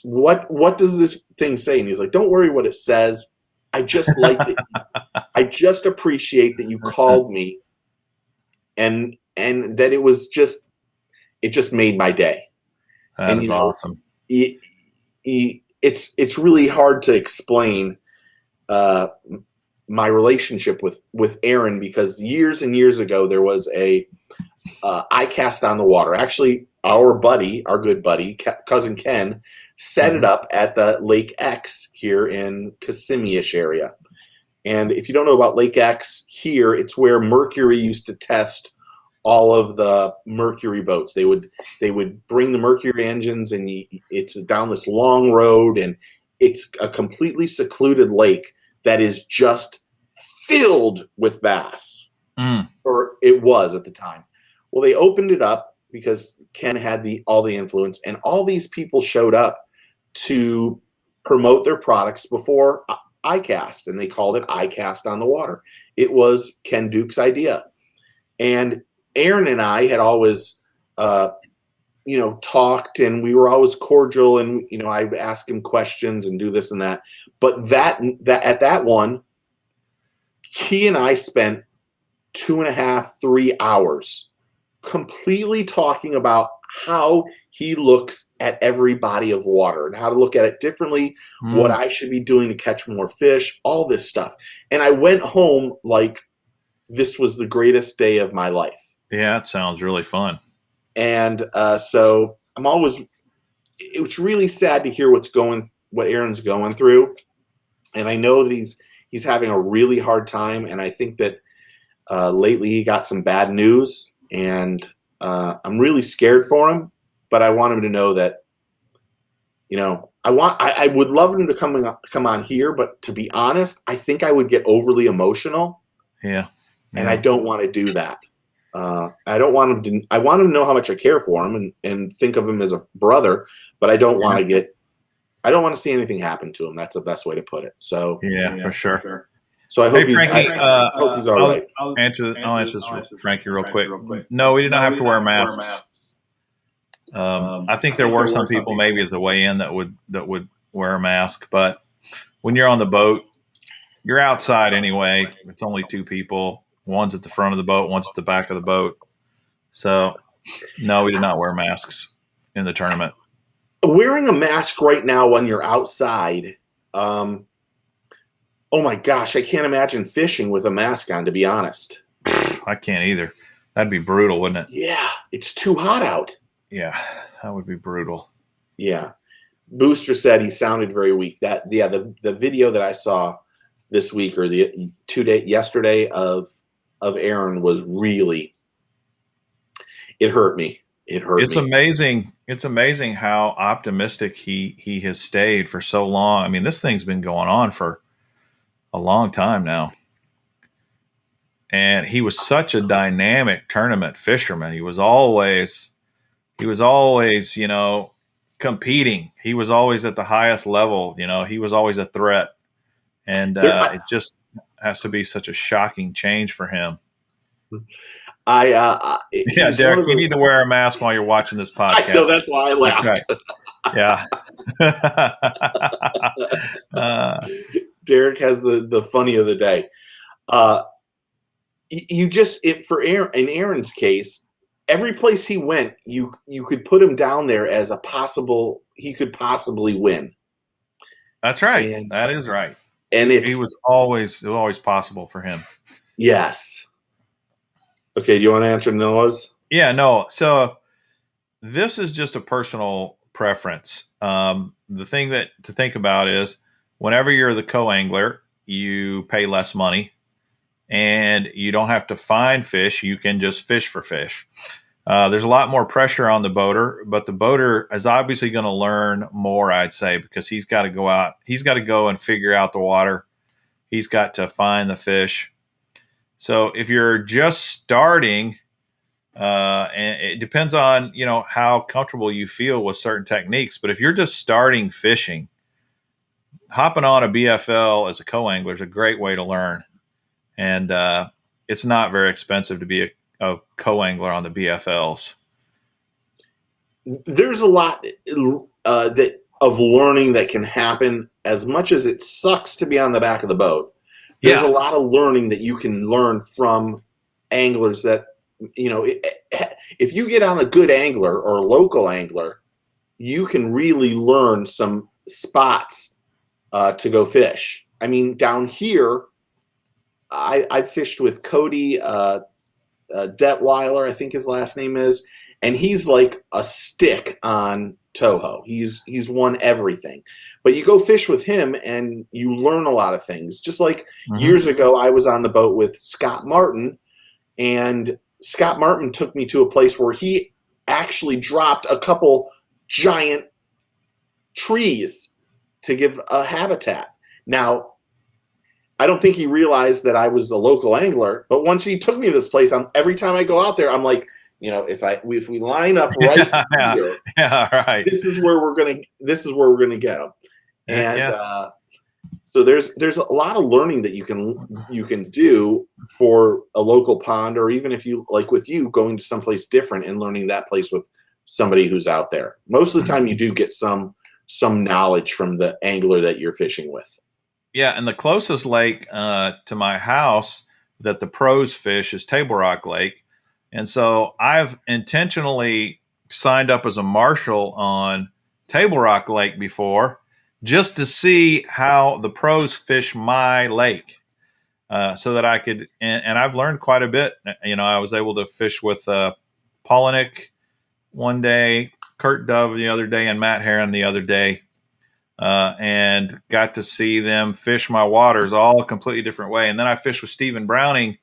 what does this thing say? And he's like, don't worry what it says. I just like it. I just appreciate that you called me, and that it just made my day. That is awesome. It's really hard to explain my relationship with Aaron, because years and years ago there was a iCast on the water. Actually, our good buddy, cousin Ken, set it up at the Lake X here in Kissimmee-ish area. And if you don't know about Lake X here, it's where Mercury used to test all of the Mercury boats. They would bring the Mercury engines, and it's down this long road, and it's a completely secluded lake that is just filled with bass, or it was at the time. Well, they opened it up because Ken had all the influence, and all these people showed up to promote their products before iCast, and they called it iCast on the Water. It was Ken Duke's idea, and Aaron and I had always, talked, and we were always cordial, and I would ask him questions and do this and that. But that at that one, he and I spent 2.5, 3 hours completely talking about how he looks at every body of water and how to look at it differently, what I should be doing to catch more fish, all this stuff. And I went home like this was the greatest day of my life. Yeah, it sounds really fun. And so it's really sad to hear what Aaron's going through. And I know that he's having a really hard time. And I think that lately he got some bad news, and I'm really scared for him, but I want him to know that, I would love him to come on here, but to be honest, I think I would get overly emotional. Yeah. And I don't want to do that. I don't want him to. I want him to know how much I care for him and think of him as a brother. But I don't want to I don't want to see anything happen to him. That's the best way to put it. So yeah, for sure. So I hope Frankie, I hope he's all right. I'll answer this for Frankie real quick. No, we did not have to wear masks. I think there were some people maybe at the weigh-in that would wear a mask, but when you're on the boat, you're outside anyway. It's only two people. One's at the front of the boat, one's at the back of the boat. So, no, we did not wear masks in the tournament. Wearing a mask right now when you're outside, oh my gosh, I can't imagine fishing with a mask on, to be honest. I can't either. That'd be brutal, wouldn't it? Yeah, it's too hot out. Yeah, that would be brutal. Yeah. Booster said he sounded very weak. The video that I saw this week or yesterday of Aaron was really, it hurt me. It's amazing. It's amazing how optimistic he has stayed for so long. I mean, this thing's been going on for a long time now. And he was such a dynamic tournament fisherman. He was always, competing. He was always at the highest level. He was always a threat. And it just has to be such a shocking change for him. Derek, you need to wear a mask while you're watching this podcast. I know, that's why I laughed. Yeah. Derek has the funny of the day. For Aaron, in Aaron's case, every place he went, you could put him down there as he could possibly win. That's right. That is right. And it was always possible for him. Yes. Okay, do you want to answer Noah's? Yeah, no. So this is just a personal preference. The thing to think about is whenever you're the co-angler, you pay less money and you don't have to find fish. You can just fish for fish. There's a lot more pressure on the boater, but the boater is obviously going to learn more, I'd say, because he's got to go out. He's got to go and figure out the water. He's got to find the fish. So if you're just starting, and it depends on, how comfortable you feel with certain techniques. But if you're just starting fishing, hopping on a BFL as a co-angler is a great way to learn. And it's not very expensive to be a co-angler on the BFLs. There's a lot of learning that can happen. As much as it sucks to be on the back of the boat, there's a lot of learning that you can learn from anglers that, if you get on a good angler or a local angler, you can really learn some spots to go fish. I mean, down here, I fished with Cody Detweiler, I think his last name is, and he's like a stick on Toho. He's won everything. But you go fish with him and you learn a lot of things. Just like years ago, I was on the boat with Scott Martin, and Scott Martin took me to a place where he actually dropped a couple giant trees to give a habitat. Now, I don't think he realized that I was a local angler, but once he took me to this place, every time I go out there, I'm like, if we line up right here, right. this is where we're gonna get them. And so there's a lot of learning that you can do for a local pond, or even if you like with you going to someplace different and learning that place with somebody who's out there. Most of the time, you do get some knowledge from the angler that you're fishing with. Yeah, and the closest lake to my house that the pros fish is Table Rock Lake. And so I've intentionally signed up as a marshal on Table Rock Lake before just to see how the pros fish my lake so that I could – and I've learned quite a bit. I was able to fish with Polinick one day, Kurt Dove the other day, and Matt Heron the other day. And got to see them fish my waters all a completely different way. And then I fished with Stephen Browning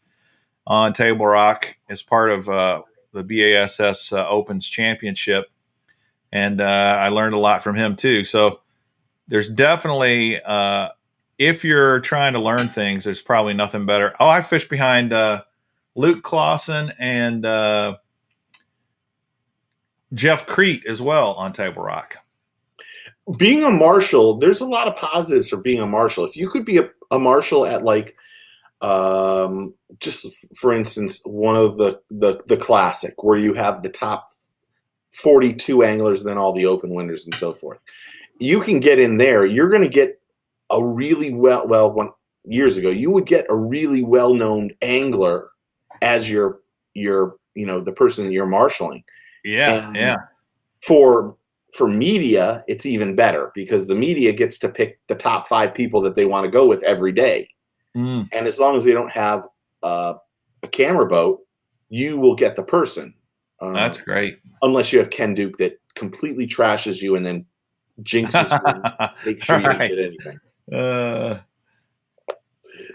on Table Rock as part of the BASS Opens Championship. And I learned a lot from him too. So there's definitely, if you're trying to learn things, there's probably nothing better. Oh, I fished behind Luke Clausen and Jeff Crete as well on Table Rock. Being a marshal, there's a lot of positives for being a marshal. If you could be a marshal at like just for instance, one of the classic where you have the top 42 anglers, then all the open winners and so forth. You can get in there. You're going to get a really years ago, you would get a really well-known angler as your the person you're marshaling. Yeah, And yeah. For media, it's even better because the media gets to pick the top 5 people that they want to go with every day. Mm. And as long as they don't have a camera boat, you will get the person. That's great. Unless you have Ken Duke that completely trashes you and then jinxes you and make sure you don't get anything.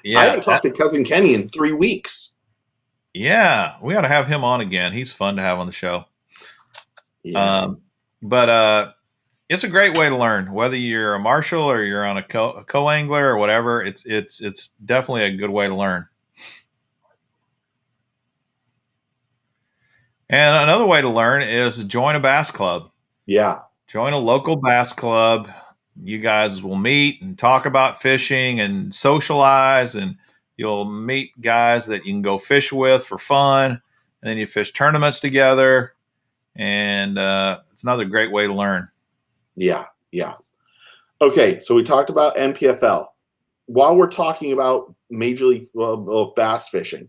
Yeah, I haven't talked to Cousin Kenny in 3 weeks. Yeah, we got to have him on again. He's fun to have on the show. Yeah. But it's a great way to learn, whether you're a marshal or you're on a co-angler or whatever. It's definitely a good way to learn. And another way to learn is join a bass club. Yeah. Join a local bass club. You guys will meet and talk about fishing and socialize, and you'll meet guys that you can go fish with for fun. And then you fish tournaments together. And it's another great way to learn. Yeah. Yeah. Okay. So we talked about NPFL. While we're talking about Major League bass fishing,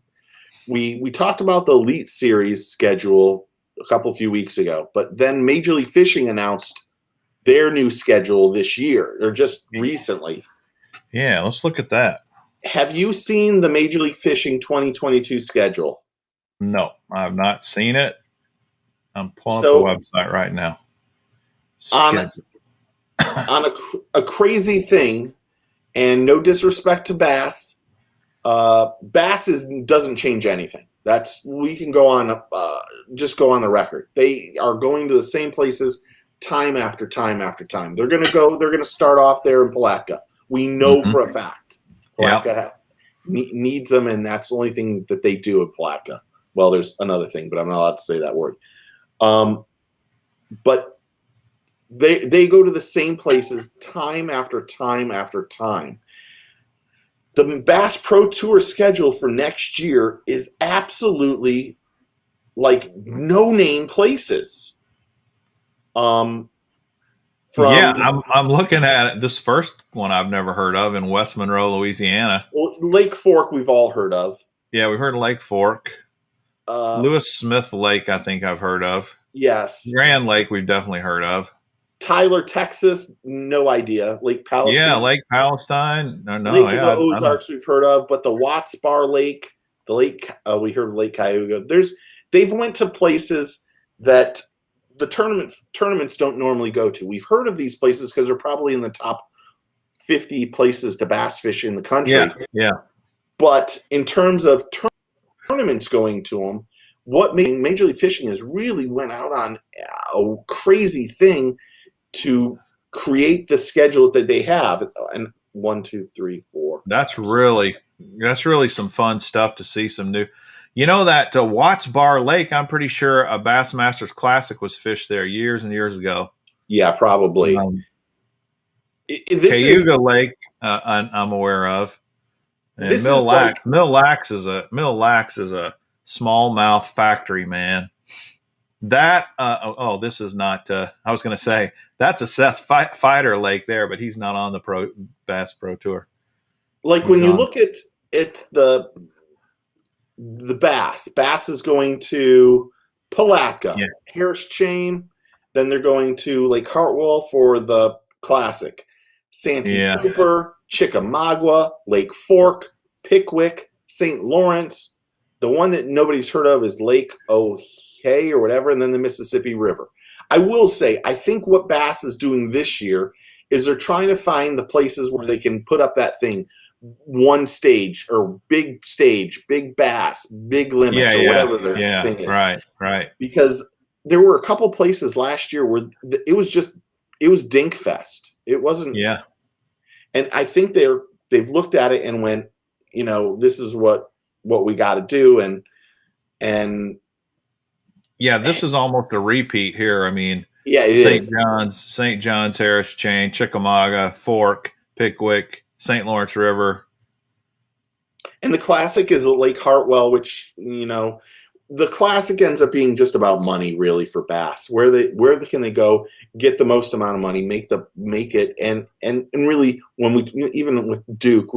we talked about the Elite Series schedule a few weeks ago, but then Major League Fishing announced their new schedule this year, or just recently. Yeah, let's look at that. Have you seen the Major League Fishing 2022 schedule? No, I've not seen it. I'm pulling up the website right now. On a crazy thing, and no disrespect to Bass, Bass doesn't change anything. We can go on, just go on the record. They are going to the same places time after time after time. They're going to start off there in Palatka. We know for a fact Palatka needs them, and that's the only thing that they do in Palatka. Well, there's another thing, but I'm not allowed to say that word. But they go to the same places time after time after time. The Bass Pro Tour schedule for next year is absolutely like no-name places. I'm looking at it. This first one I've never heard of in West Monroe, Louisiana. Well, Lake Fork we've all heard of. Yeah, we've heard of Lake Fork. Lewis Smith Lake, I think I've heard of. Yes. Grand Lake, we've definitely heard of. Tyler, Texas, no idea. Lake Palestine. Yeah, Lake Palestine. No, Lake in the Ozarks we've heard of, but the Watts Bar Lake, the lake, we heard of Lake Cayuga. They've went to places that the tournaments don't normally go to. We've heard of these places because they're probably in the top 50 places to bass fish in the country. Yeah. But in terms of tournaments going to them, what Major League Fishing has really went out on a crazy thing to create the schedule that they have. And 1, 2, 3, 4. That's really some fun stuff to see some new. You know that Watts Bar Lake, I'm pretty sure a Bassmasters Classic was fished there years and years ago. Yeah, probably. Cayuga Lake, I'm aware of. And Mill Lacs is a smallmouth factory, man. That this is not. I was going to say that's a Seth Fighter Lake there, but he's not on the Bass Pro Tour. Like when you look at the Bass is going to Palatka, Harris Chain, then they're going to Lake Hartwell for the Classic, Santee Cooper, Chickamauga, Lake Fork, Pickwick, St. Lawrence. The one that nobody's heard of is Lake O'Hay or whatever, and then the Mississippi River. I will say, I think what Bass is doing this year is they're trying to find the places where they can put up that thing, one stage or big stage, big bass, big limits, or whatever their thing is. Right. Because there were a couple places last year where it was dink fest. It wasn't. Yeah. And I think they've looked at it and went, this is what we got to do, and yeah, this is almost a repeat here. I mean, St. John's, Harris Chain, Chickamauga, Fork, Pickwick, St. Lawrence River. And the classic is Lake Hartwell, which, the classic ends up being just about money, really, for bass. Where can they go, get the most amount of money, make it, and really, when we, even with Duke,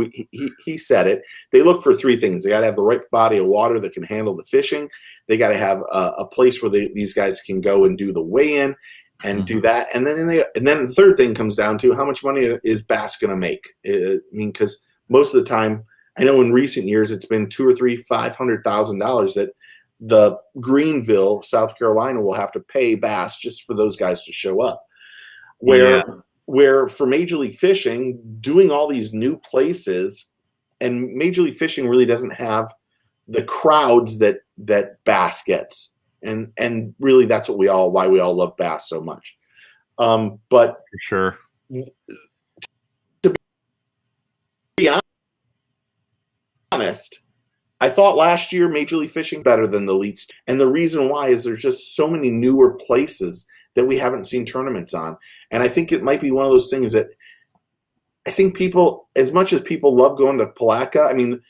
he said it. They look for three things. They got to have the right body of water that can handle the fishing. They got to have a place where these guys can go and do the weigh-in and do that. And then the third thing comes down to how much money is bass going to make. I mean, because most of the time, I know in recent years it's been $200,000 or $500,000 that the Greenville, South Carolina, will have to pay bass just for those guys to show up. Where for Major League Fishing, doing all these new places, and Major League Fishing really doesn't have the crowds that bass gets, and really that's why we all love bass so much. But for sure, to be honest, I thought last year Major League Fishing better than the elites, and the reason why is there's just so many newer places that we haven't seen tournaments on, and I think it might be one of those things that I think people, as much as people love going to Palatka, I mean,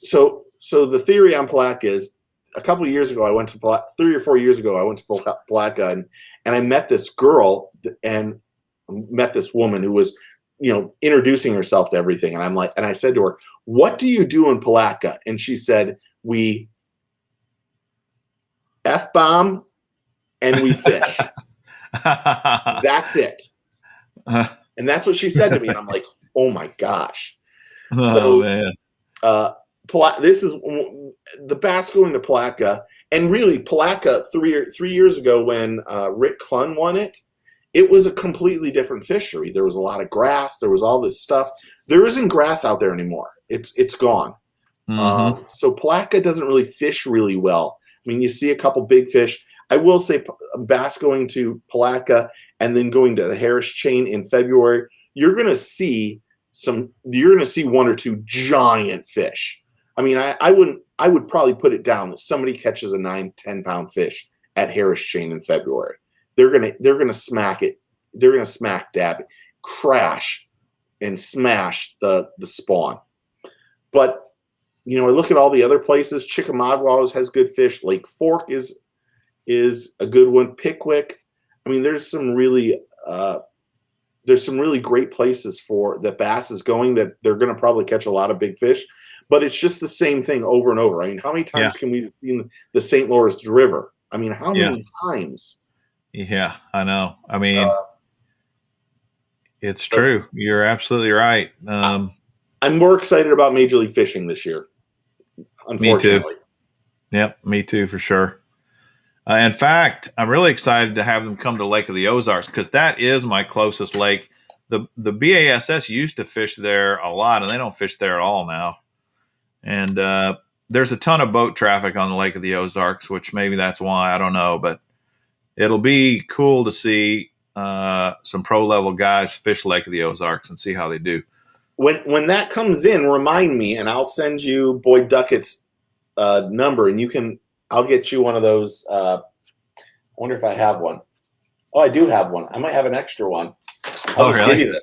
so the theory on Palatka is, a couple of years ago I went to Palatka, 3 or 4 years ago I went to Palatka, and I met this girl and met this woman who was, introducing herself to everything. And I said to her, "What do you do in Palatka?" And she said, "We F-bomb and we fish." That's it. And that's what she said to me. And I'm like, oh my gosh. Oh, man. This is the bass going to Palatka. And really, Palatka 3 years ago when Rick Clunn won it, it was a completely different fishery. There was a lot of grass. There was all this stuff. There isn't grass out there anymore. It's gone. Mm-hmm. So Palatka doesn't really fish really well. I mean, you see a couple big fish. I will say bass going to Palatka and then going to the Harris Chain in February, you're going to see 1 or 2 giant fish. I mean, I would probably put it down that somebody catches a 9-10 pound fish at Harris Chain in February. They're gonna smack it. They're gonna smack dab, crash, and smash the spawn. But I look at all the other places. Chickamauga always has good fish. Lake Fork is a good one. Pickwick. I mean, there's some really great places for that bass is going, that they're going to probably catch a lot of big fish. But it's just the same thing over and over. I mean, how many times can we see the St. Lawrence River? I mean, how many times? Yeah, I know. I mean, it's true. You're absolutely right. I'm more excited about Major League Fishing this year. Unfortunately. Me too. Yep, me too, for sure. In fact, I'm really excited to have them come to Lake of the Ozarks, because that is my closest lake. The BASS used to fish there a lot, and they don't fish there at all now. And there's a ton of boat traffic on the Lake of the Ozarks, which maybe that's why, I don't know. But it'll be cool to see some pro-level guys fish Lake of the Ozarks and see how they do. When that comes in, remind me, and I'll send you Boyd Duckett's number, and I'll get you one of those. I wonder if I have one. Oh, I do have one. I might have an extra one. I'll just give you this.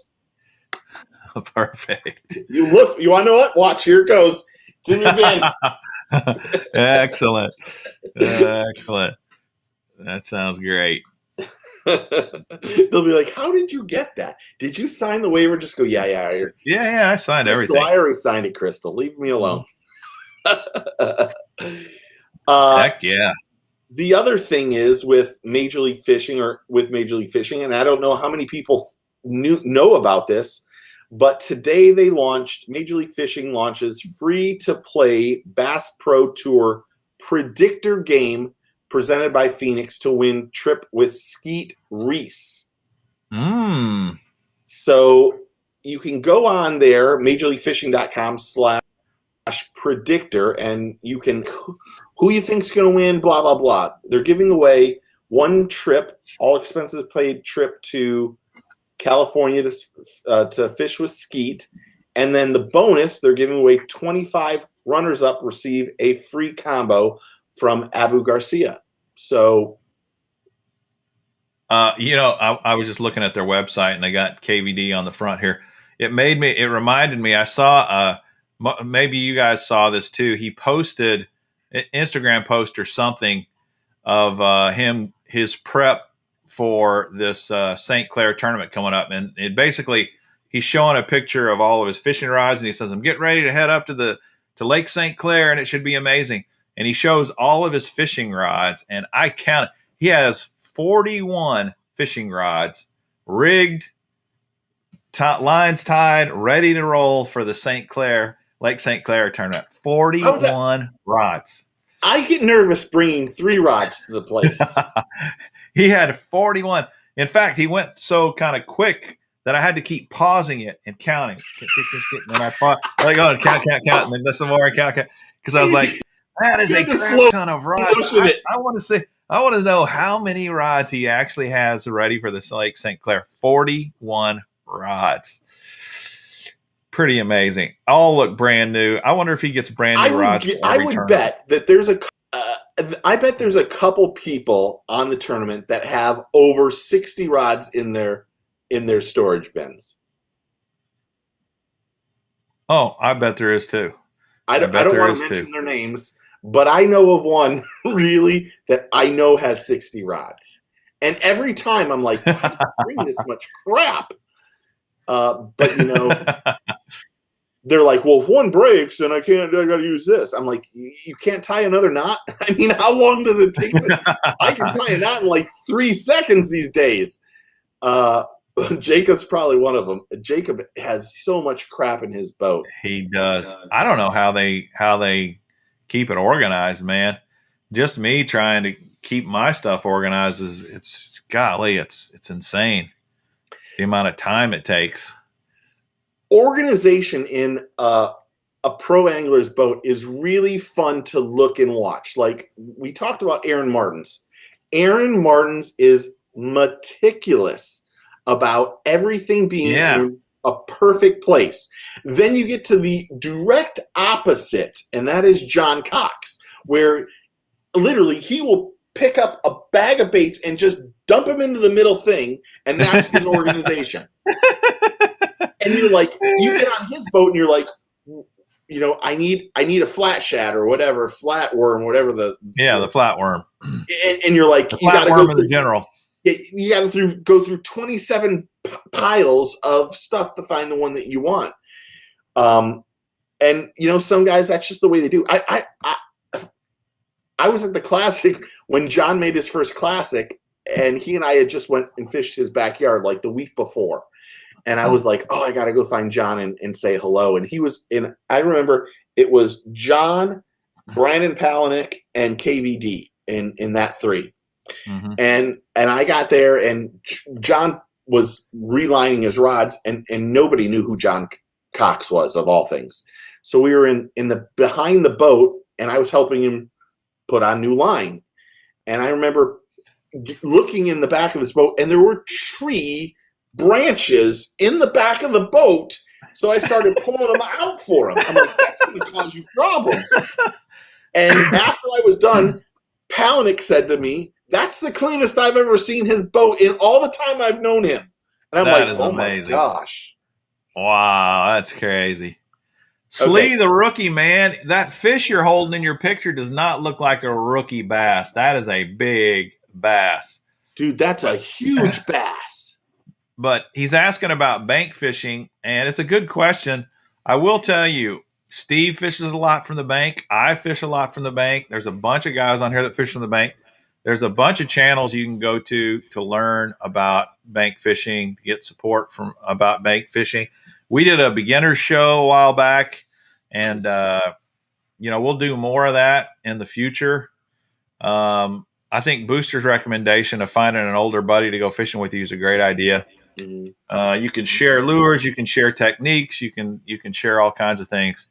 Perfect. You want to know what? Watch, here it goes. It's in your bin. Excellent. Excellent. That sounds great. They'll be like, "How did you get that? Did you sign the waiver?" Just go, yeah. Yeah, I signed everything. I already signed it, Crystal. Leave me alone. Heck yeah. The other thing is with Major League Fishing, and I don't know how many people know about this, but today Major League Fishing launches free-to-play Bass Pro Tour Predictor game presented by Phoenix to win trip with Skeet Reese. So you can go on there, majorleaguefishing.com/predictor, and you can, who you think's going to win, blah, blah, blah. They're giving away 1 trip, all expenses paid trip to California to fish with Skeet. And then the bonus, they're giving away 25 runners-up receive a free combo from Abu Garcia. So, I was just looking at their website, and they got KVD on the front here. It reminded me, I saw maybe you guys saw this too. He posted an Instagram post or something of his prep for this St. Clair tournament coming up, and it basically he's showing a picture of all of his fishing rods, and he says, "I'm getting ready to head up to Lake St. Clair, and it should be amazing." And he shows all of his fishing rods, and I counted. He has 41 fishing rods rigged, lines tied, ready to roll for the Lake St. Clair tournament. 41 rods. I get nervous bringing 3 rods to the place. He had 41. In fact, he went so kind of quick that I had to keep pausing it and counting. And then I thought, like, oh, count, and then some more, and count. Because I was like, that is a crap ton of rods. I want to know how many rods he actually has ready for this Lake St. Clair. 41 rods. Pretty amazing. All look brand new. I wonder if he gets brand new rods. I would bet that there's a couple people on the tournament that have over 60 rods in their storage bins. Oh, I bet there is too. I don't want to mention their names, but I know of one really that I know has 60 rods. And every time I'm like, why do you bring this much crap? But they're like, well, if one breaks, then I got to use this. I'm like, you can't tie another knot? I mean, how long does it take? I can tie a knot in like 3 seconds these days. Jacob's probably one of them. Jacob has so much crap in his boat. He does. I don't know how they keep it organized, man. Just me trying to keep my stuff organized it's insane. The amount of time it takes. Organization in a pro angler's boat is really fun to look and watch. Like we talked about Aaron Martins. Aaron Martins is meticulous about everything being in a perfect place. Then you get to the direct opposite, and that is John Cox, where literally he will pick up a bag of baits and just dump them into the middle thing, and that's his organization. And you're like, you get on his boat and you're like, I need a flat shad or whatever, flatworm, whatever the flatworm. And you're like, you got to go in the general. You got to go through 27 piles of stuff to find the one that you want. And some guys, that's just the way they do. I was at the Classic when John made his first Classic, and he and I had just went and fished his backyard like the week before. And I was like, oh, I got to go find John and say hello. And he was I remember it was John, Brandon Palaniuk, and KVD in that 3. Mm-hmm. And I got there, and John was relining his rods, and nobody knew who John Cox was, of all things. So we were in the behind the boat, and I was helping him put on new line. And I remember looking in the back of his boat, and there were tree branches in the back of the boat. So I started pulling them out for him. I'm like, that's going to cause you problems. And after I was done, Palaniuk said to me, that's the cleanest I've ever seen his boat in all the time I've known him. And I'm like, oh amazing. My gosh. Wow, that's crazy. Slee, the rookie, man, that fish you're holding in your picture does not look like a rookie bass. That is a big bass. Dude, that's a huge bass. But he's asking about bank fishing, and it's a good question. I will tell you, Steve fishes a lot from the bank. I fish a lot from the bank. There's a bunch of guys on here that fish from the bank. There's a bunch of channels you can go to learn about bank fishing, to get support about bank fishing. We did a beginner's show a while back, and we'll do more of that in the future. I think Booster's recommendation of finding an older buddy to go fishing with you is a great idea. Mm-hmm. You can share lures, you can share techniques, you can share all kinds of things.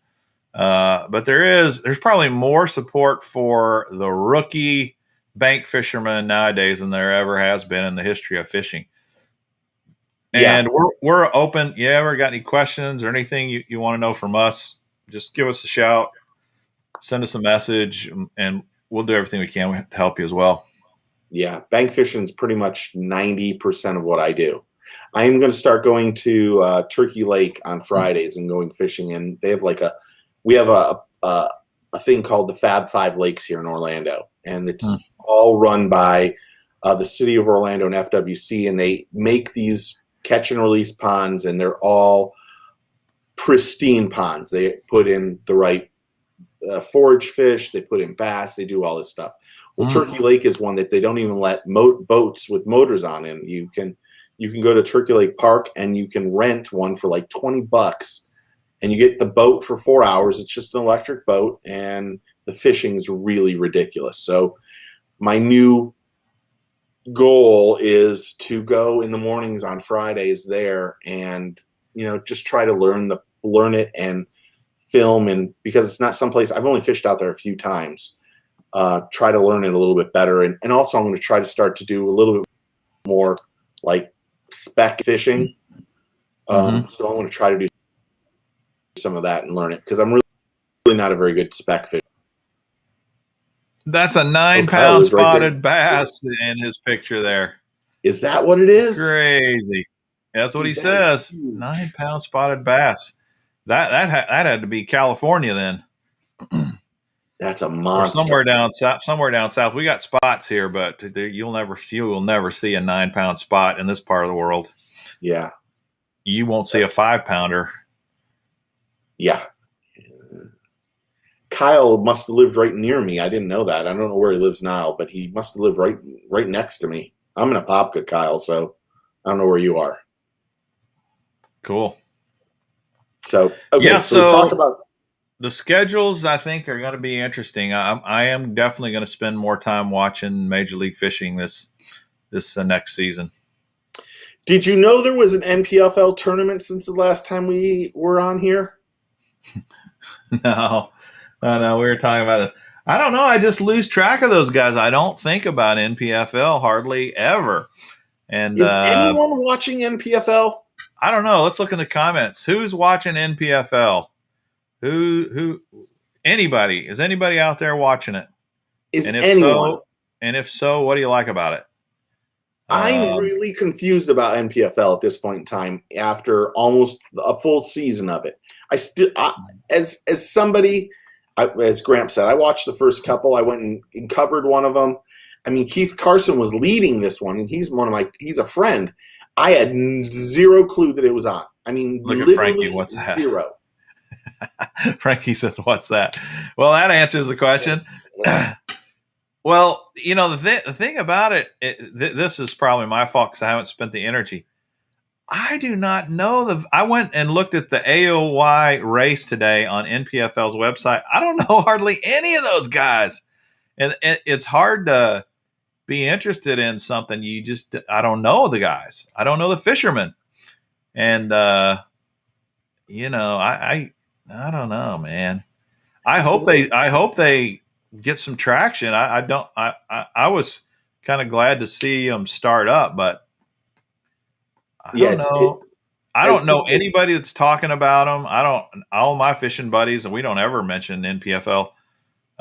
But there's probably more support for the rookie bank fisherman nowadays than there ever has been in the history of fishing. And we're open. You ever got any questions or anything you want to know from us? Just give us a shout, send us a message, and we'll do everything we can to help you as well. Yeah, bank fishing is pretty much 90% of what I do. I am going to start going to Turkey Lake on Fridays and going fishing, and they have like we have a thing called the Fab Five Lakes here in Orlando, and it's all run by the city of Orlando and FWC, and they make these catch and release ponds, and they're all pristine ponds. They put in the right forage fish, they put in bass, they do all this stuff. Well, Turkey Lake is one that they don't even let boats with motors on in. You can go to Turkey Lake Park and you can rent one for like $20, and you get the boat for 4 hours. It's just an electric boat, and the fishing is really ridiculous. So my new goal is to go in the mornings on Fridays there, and just try to learn it and film, and because it's not someplace I've only fished out there a few times, try to learn it a little bit better, and also I'm going to try to start to do a little bit more like spec fishing. So I'm going to try to do some of that and learn it, because I'm really not a very good spec fisher. That's a 9-pound spotted bass in his picture there. Is that what it is? Crazy. That's what he says. 9-pound spotted bass. That had to be California then. That's a monster. Or somewhere down south. We got spots here, but you will never see a 9-pound spot in this part of the world. Yeah. You won't see a 5-pounder. Yeah. Kyle must have lived right near me. I didn't know that. I don't know where he lives now, but he must have lived right next to me. I'm in Apopka, Kyle, so I don't know where you are. Cool. So, okay, yeah, so we talked about the schedules. I think are going to be interesting. I am definitely going to spend more time watching Major League Fishing this next season. Did you know there was an NPFL tournament since the last time we were on here? No, we were talking about this. I don't know. I just lose track of those guys. I don't think about NPFL hardly ever. And is anyone watching NPFL? I don't know. Let's look in the comments. Who's watching NPFL? Who? Anybody? Is anybody out there watching it? And if so, what do you like about it? I'm really confused about NPFL at this point in time after almost a full season of it. As somebody, as Gramp said, I watched the first couple. I went and covered one of them. I mean, Keith Carson was leading this one, and he's a friend. I had zero clue that it was on. I mean, look at Frankie. What's that? Zero. Frankie says, "What's that?" Well, that answers the question. Well, the thing about it, this is probably my fault because I haven't spent the energy. I do not know I went and looked at the AOY race today on NPFL's website. I don't know hardly any of those guys, and it's hard to be interested in something I don't know the guys. I don't know the fishermen, and I don't know, man. I hope they get some traction. I was kind of glad to see them start up, but I don't know. I don't know anybody that's talking about them. All my fishing buddies, and we don't ever mention NPFL.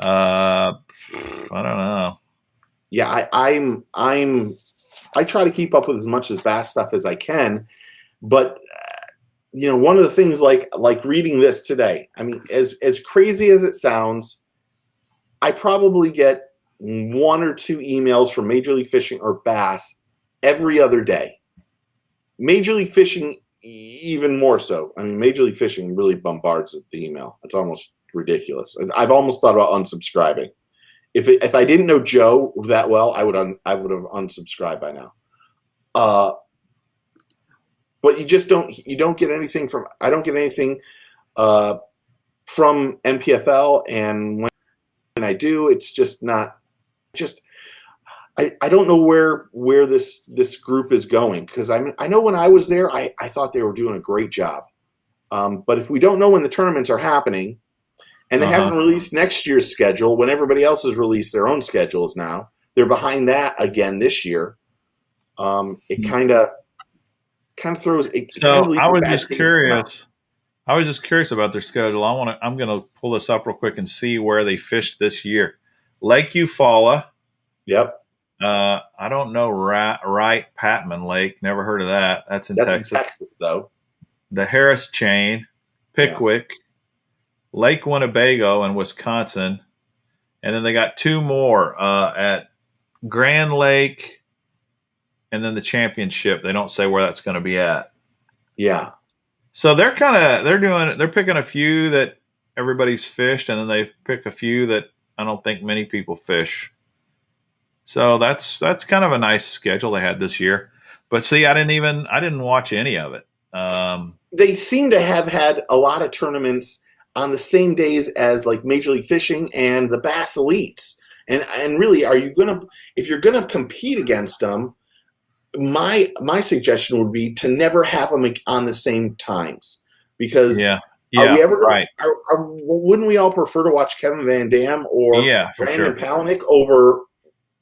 I don't know. Yeah, I try to keep up with as much as bass stuff as I can, but one of the things like reading this today, I mean, as crazy as it sounds, I probably get 1 or 2 emails from Major League Fishing or Bass every other day. Major League Fishing even more so. I mean, Major League Fishing really bombards the email. It's almost ridiculous. I've almost thought about unsubscribing. If I didn't know Joe that well, I would have unsubscribed by now. But you just don't get anything from. I don't get anything from NPFL, and when I do, it's just not. I don't know where this group is going, because I know when I was there, I thought they were doing a great job. But if we don't know when the tournaments are happening, and they haven't released next year's schedule when everybody else has released their own schedules now, they're behind that again this year. It kind of throws. I was just curious. I was just curious about their schedule. I'm going to pull this up real quick and see where they fished this year. Lake Eufaula. Yep. I don't know Wright Patman Lake. Never heard of that. That's in Texas. In Texas, though. The Harris Chain, Pickwick, Lake Winnebago in Wisconsin, and then they got 2 more at Grand Lake, and then the championship. They don't say where that's going to be at. Yeah. So they're picking a few that everybody's fished, and then they pick a few that I don't think many people fish. So that's kind of a nice schedule they had this year. But see, I didn't watch any of it. They seem to have had a lot of tournaments on the same days as like Major League Fishing and the Bass Elites. And really, if you're gonna compete against them, my suggestion would be to never have them on the same times, because yeah, are we ever right? Wouldn't we all prefer to watch Kevin Van Dam or For Brandon sure. Palaniuk over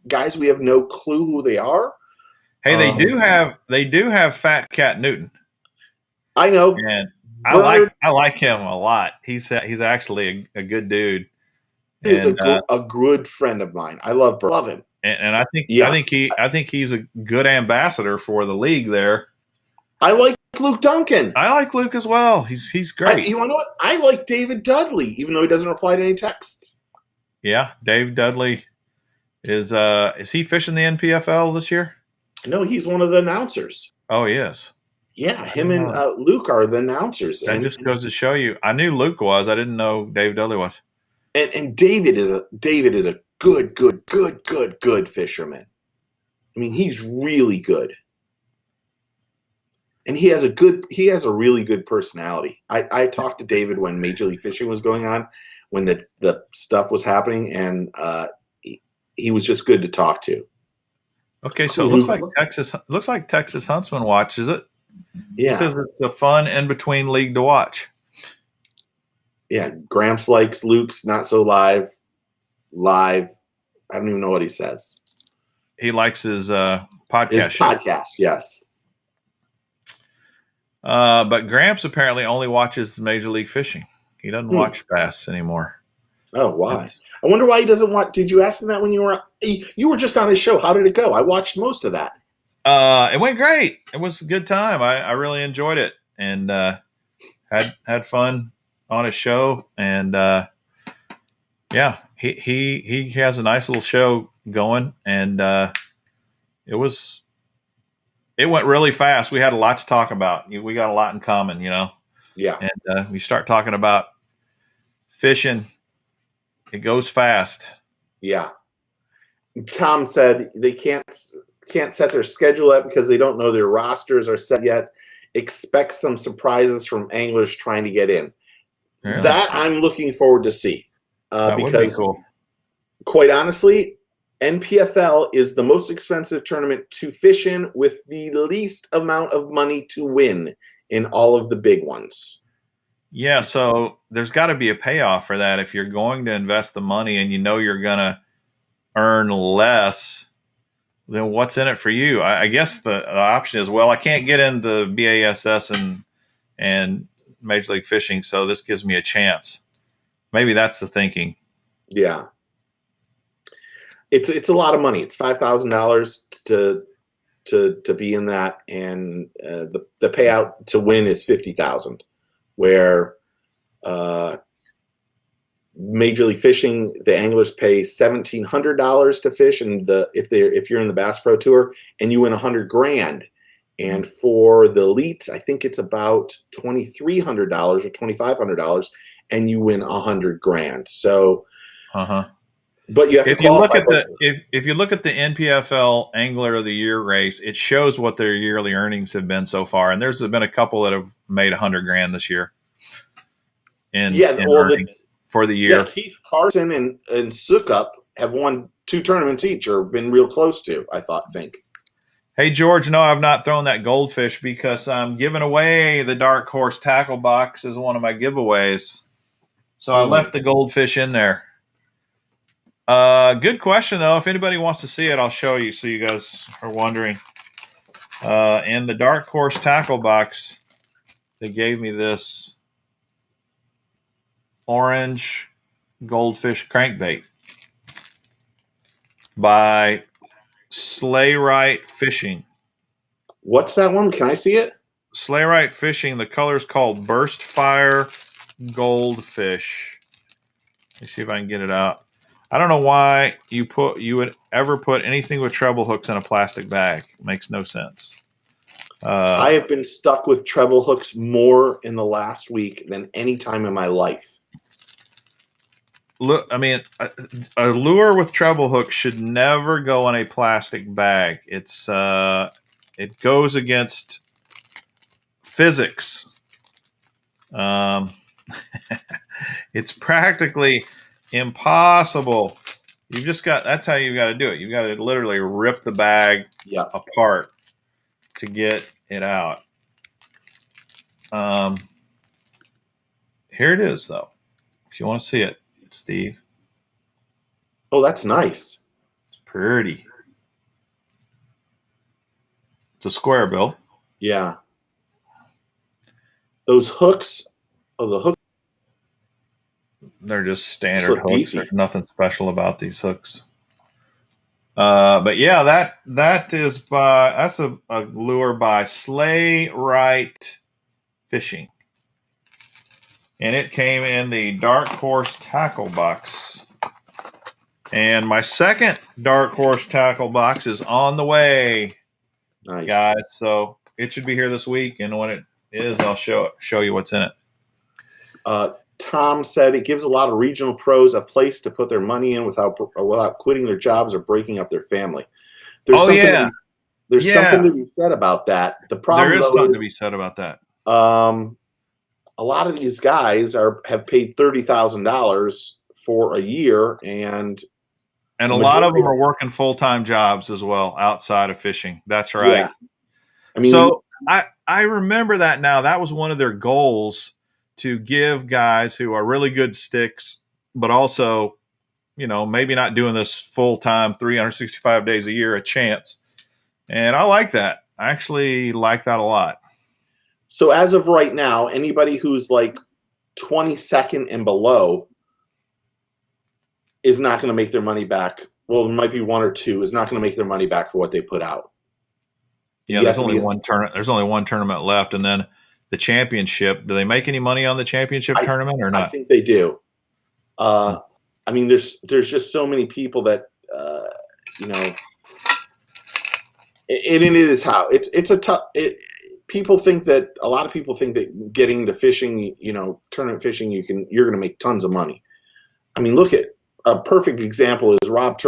guys we have no clue who they are? Hey, they do have Fat Cat Newton. I know, and I like him a lot. He's actually a good dude. He's a good friend of mine. I love him. And I think he's a good ambassador for the league there. I like Luke Duncan. I like Luke as well. He's great. You want to know what? I like David Dudley, even though he doesn't reply to any texts. Yeah, Dave Dudley is he fishing the NPFL this year? No, he's one of the announcers. Oh, yes. Yeah, him and Luke are the announcers. That just goes to show you. I knew Luke was. I didn't know Dave Dudley was. And David is a good fisherman. I mean, he's really good. And he has a really good personality. I talked to David when Major League Fishing was going on, when the stuff was happening, and he was just good to talk to. Okay, so it looks like Texas Huntsman Watch, is it? Yeah. It says it's a fun in between league to watch. Yeah, Gramps likes Luke's Not So Live. I don't even know what he says. He likes his podcast. His podcast, yes. But Gramps apparently only watches Major League Fishing. He doesn't watch bass anymore. Oh, why? I wonder why he doesn't watch. Did you ask him that when you were just on his show? How did it go? I watched most of that. It went great. It was a good time. I really enjoyed it, and had fun on his show. And yeah, he has a nice little show going, and it went really fast. We had a lot to talk about. We got a lot in common, you know. Yeah. And we start talking about fishing. It goes fast. Yeah. Tom said they can't set their schedule up because they don't know their rosters are set yet. Expect some surprises from anglers trying to get in. Yeah. That I'm looking forward to see. Because cool. Quite honestly, NPFL is the most expensive tournament to fish in with the least amount of money to win in all of the big ones. Yeah, so there's got to be a payoff for that. If you're going to invest the money and you know you're going to earn less, then what's in it for you? I guess the option is, well, I can't get into BASS and Major League Fishing, so this gives me a chance. Maybe that's the thinking. Yeah. It's a lot of money. It's $5,000 to be in that, and the payout to win is $50,000. Where Major League Fishing, the anglers pay $1,700 to fish, and if you're in the Bass Pro Tour, and you win $100,000, and for the elites, I think it's about $2,300 or $2,500, and you win $100,000. So, but you have if you look at if you look at the NPFL Angler of the Year race, it shows what their yearly earnings have been so far, and there's been a couple that have made $100,000 this year. For the year. Yeah, Keith Carson and Sukup have won 2 tournaments each, or been real close to. I think. Hey George, no, I've not thrown that goldfish because I'm giving away the Dark Horse tackle box as one of my giveaways, so I left the goldfish in there. Good question, though. If anybody wants to see it, I'll show you so you guys are wondering. In the Dark Horse tackle box, they gave me this orange goldfish crankbait by Sleigh Right Fishing. What's that one? Can I see it? Sleigh Right Fishing. The color's called Burst Fire goldfish. Let me see if I can get it out. I don't know why you would ever put anything with treble hooks in a plastic bag. It makes no sense. I have been stuck with treble hooks more in the last week than any time in my life. Look, I mean, a lure with treble hooks should never go in a plastic bag. It goes against physics. It's practically impossible. That's how you've got to do it. You've got to literally rip the bag apart to get it out. Here it is, though. If you want to see it, Steve. Oh, that's nice. It's pretty. It's a square, Bill. Yeah. Those hooks, the hook. They're just standard hooks. Beefy. There's nothing special about these hooks. But yeah, that's a lure by Sleigh Right Fishing. And it came in the Dark Horse tackle box. And my second Dark Horse tackle box is on the way, Nice. guys. So it should be here this week. And when it is, I'll show you what's in it. Tom said it gives a lot of regional pros a place to put their money in without quitting their jobs or breaking up their family. There's something to be said about that. The problem there is something to be said about that. A lot of these guys have paid $30,000 for a year, and a lot of them are working full-time jobs as well outside of fishing. That's right. Yeah. I mean, so I remember that now. That was one of their goals, to give guys who are really good sticks, but also, maybe not doing this full-time 365 days a year, a chance. And I like that. I actually like that a lot. So as of right now, anybody who's like 22nd and below is not going to make their money back. Well, there might be one or two is not going to make their money back for what they put out. Yeah, there's only one tournament. There's only one tournament left, and then the championship. Do they make any money on the championship tournament or not? I think they do. I mean, there's just so many people that and it is how it's a tough. People think that a lot of people think that getting into fishing, tournament fishing, you're going to make tons of money. I mean, look at a perfect example is Rob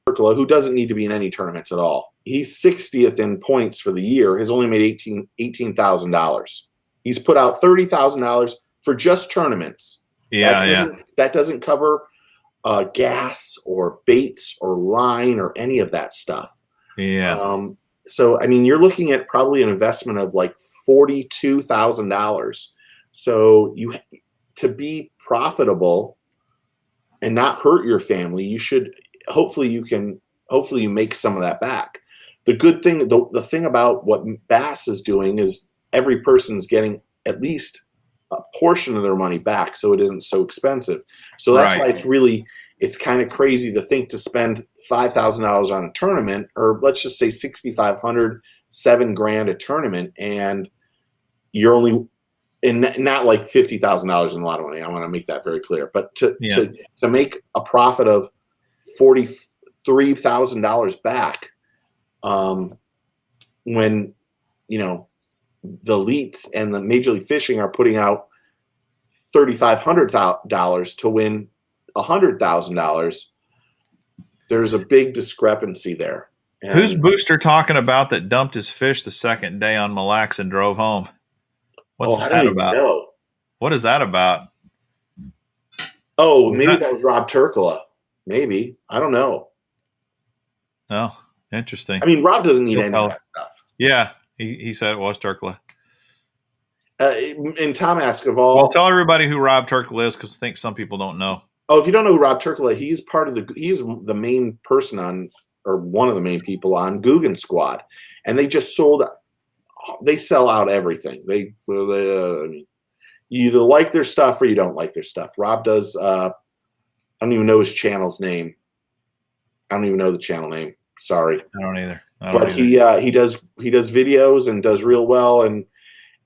Turkla, who doesn't need to be in any tournaments at all. He's 60th in points for the year. Has only made $18,000. He's put out $30,000 for just tournaments. That doesn't cover gas or baits or line or any of that stuff. Yeah. So, I mean, you're looking at probably an investment of like $42,000. So to be profitable and not hurt your family, you should, hopefully you make some of that back. The good thing, the thing about what Bass is doing is every person's getting at least a portion of their money back, so it isn't so expensive. So that's why it's kind of crazy to think to spend $5,000 on a tournament, or let's just say $6,500, $7,000 a tournament, and you're only not like $50,000 in a lot of money. I want to make that very clear. But to make a profit of $43,000 back, when the elites and the Major League Fishing are putting out $3,500 to win $100,000, there's a big discrepancy there. And who's Booster talking about that dumped his fish the second day on Mille Lacs and drove home? What's that about? Know. What is that about? Oh, maybe that was Rob Turkla. Maybe. I don't know. Oh, interesting. I mean, Rob doesn't need any of that stuff. Yeah, he said it was Turkla. And Tom asked of all. Well, tell everybody who Rob Turkla is, because I think some people don't know. Oh, if you don't know who Rob Turkla, he's the main person on, or one of the main people on Guggen Squad, and they just they sell out everything. I mean, you either like their stuff or you don't like their stuff. Rob does. I don't even know his channel's name. I don't even know the channel name. Sorry, I don't either. He does videos and does real well, and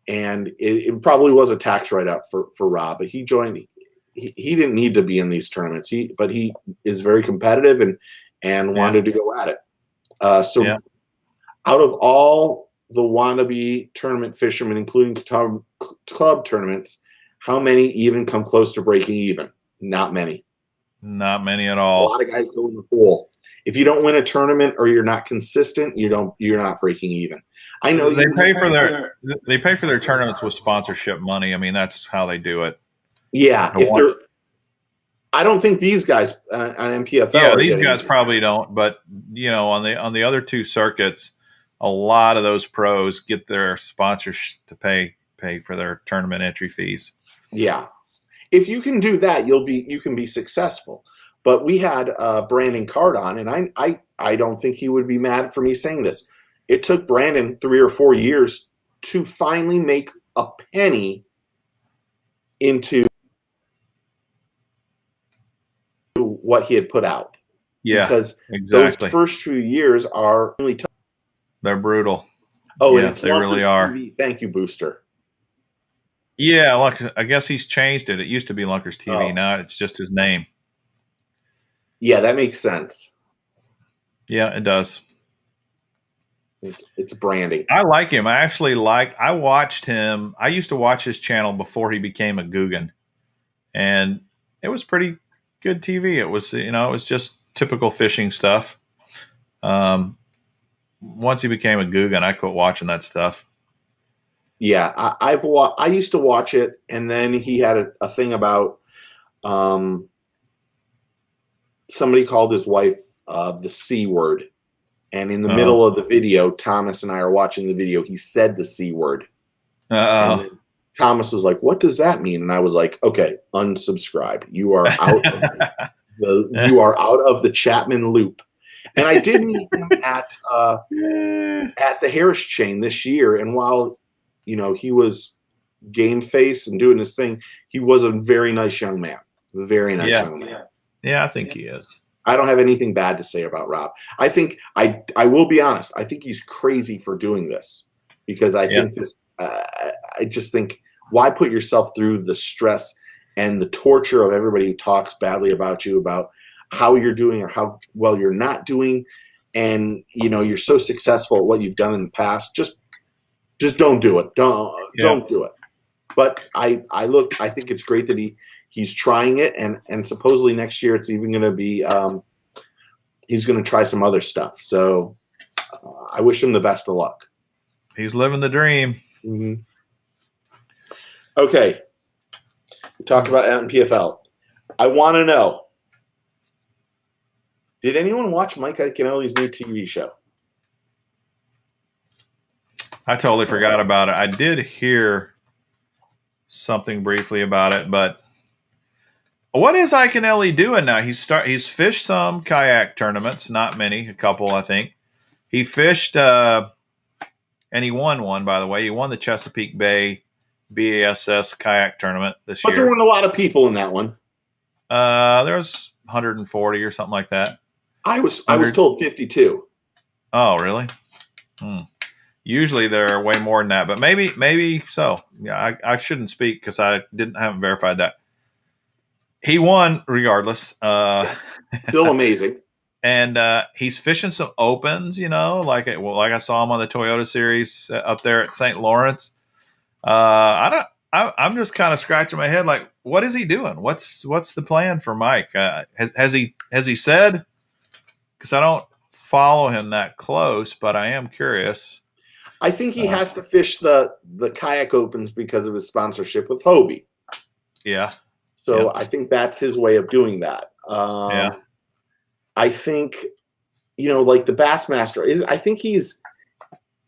and it probably was a tax write-up for Rob, but he joined. He didn't need to be in these tournaments. But he is very competitive and wanted to go at it. So out of all the wannabe tournament fishermen, including club tournaments, how many even come close to breaking even? Not many. Not many at all. A lot of guys go in the pool. If you don't win a tournament or you're not consistent, you're not breaking even. I know they pay for their tournaments with sponsorship money. I mean, that's how they do it. Yeah, I don't think these guys on MPFL. Yeah, these guys probably don't. But on the other two circuits, a lot of those pros get their sponsors to pay for their tournament entry fees. Yeah, if you can do that, you can be successful. But we had Brandon Card on, and I don't think he would be mad for me saying this. It took Brandon 3 or 4 years to finally make a penny into what he had put out. Yeah, because exactly. Those first few years are really tough. They're brutal. Oh, yeah, they really are. TV. Thank you, Booster. Yeah, look, I guess he's changed it. It used to be Lunkers TV. Now it's just his name. Yeah, that makes sense. Yeah, it does. It's branding. I like him. I watched him. I used to watch his channel before he became a Guggen, and it was pretty good TV. It was, it was just typical fishing stuff. Once he became a Guggen, I quit watching that stuff. Yeah, I used to watch it, and then he had a thing about somebody called his wife the C word. And in the middle of the video, Thomas and I are watching the video. He said the C word. And Thomas was like, "What does that mean?" And I was like, "Okay, unsubscribe. You are out of the Chapman loop." And I did meet him at the Harris Chain this year. And while he was game face and doing his thing, he was a very nice young man. Very nice young man. Yeah, I think he is. I don't have anything bad to say about Rob. I think I will be honest. I think he's crazy for doing this because I think this. I just think, why put yourself through the stress and the torture of everybody who talks badly about you, about how you're doing or how well you're not doing, and you're so successful at what you've done in the past. Just don't do it. Don't do it. But I think it's great that he's trying it, and supposedly next year it's even going to be he's going to try some other stuff. So I wish him the best of luck. He's living the dream. Mm-hmm. Okay, we talked about MPFL. I want to know, did anyone watch Micah Canelli's new TV show? I totally forgot about it. I did hear something briefly about it, but what is Canelli doing now? He's fished some kayak tournaments, not many, a couple, I think. He fished, and he won one, by the way. He won the Chesapeake Bay BASS kayak tournament this year. But there weren't a lot of people in that one. There was 140 or something like that. I was told 52. Oh, really? Usually there are way more than that, but maybe so. Yeah, I shouldn't speak because I haven't verified that. He won regardless. Still amazing. And he's fishing some opens, like I saw him on the Toyota Series up there at St. Lawrence. I'm just kind of scratching my head, like, what is he doing? What's the plan for Mike? Has he said? Because I don't follow him that close, but I am curious. I think he has to fish the kayak opens because of his sponsorship with Hobie. Yeah. So I think that's his way of doing that. I think, like the Bassmaster is. I think he's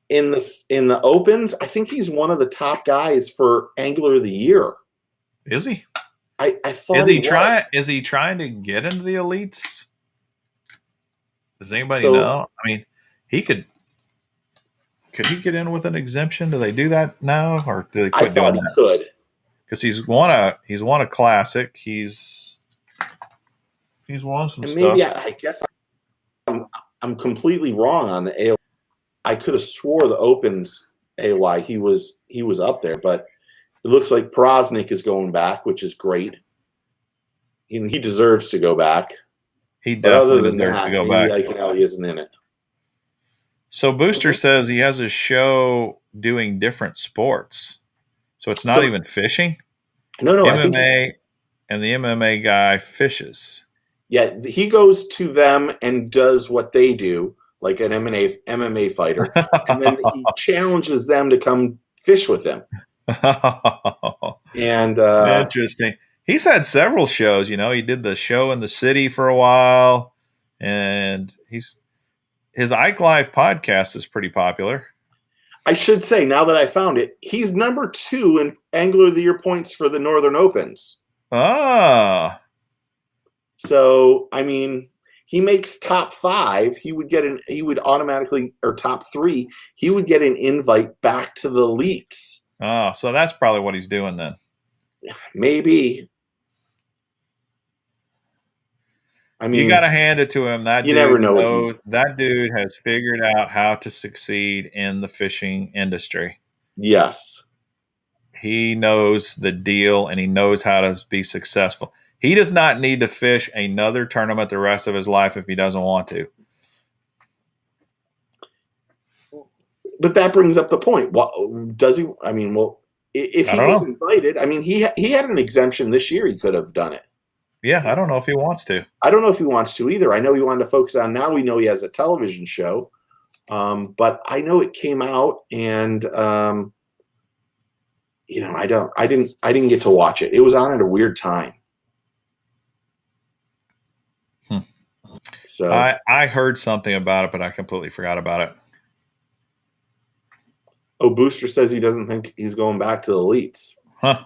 in the opens. I think he's one of the top guys for Angler of the Year. Is he? I thought is he trying to get into the elites? Does anybody know? I mean, he could he get in with an exemption? Do they do that now, or do they quit doing that? I thought he could. Because he's won a classic. He's won some stuff. Maybe I guess I'm completely wrong on the AO. I could have swore the opens why he was up there. But it looks like Prosnick is going back, which is great. He deserves to go back. He But other definitely than deserves that, to go maybe back. Canelli isn't in it. So Booster says he has a show doing different sports. So it's not even fishing? No, I think and the MMA guy fishes. Yeah, he goes to them and does what they do, like an MMA fighter, and then he challenges them to come fish with him. And interesting. He's had several shows. You know, he did the show in the city for a while, and his Ike Live podcast is pretty popular. I should say, now that I found it, he's number 2 in Angler of the Year points for the Northern Opens. Ah. So, I mean, he makes top 5. He would automatically, or top 3, he would get an invite back to the elites. Oh, so that's probably what he's doing then. Maybe. I mean, you got to hand it to him. That you dude never know. That dude has figured out how to succeed in the fishing industry. Yes. He knows the deal, and he knows how to be successful. He does not need to fish another tournament the rest of his life if he doesn't want to. But that brings up the point. What does he? I mean, well, if he was invited, I mean, he had an exemption this year. He could have done it. Yeah, I don't know if he wants to. I don't know if he wants to either. I know he wanted to focus on. Now we know he has a television show, but I know it came out, and you know, I didn't get to watch it. It was on at a weird time. So I heard something about it, but I completely forgot about it. Oh, Booster says he doesn't think he's going back to the elites. Huh.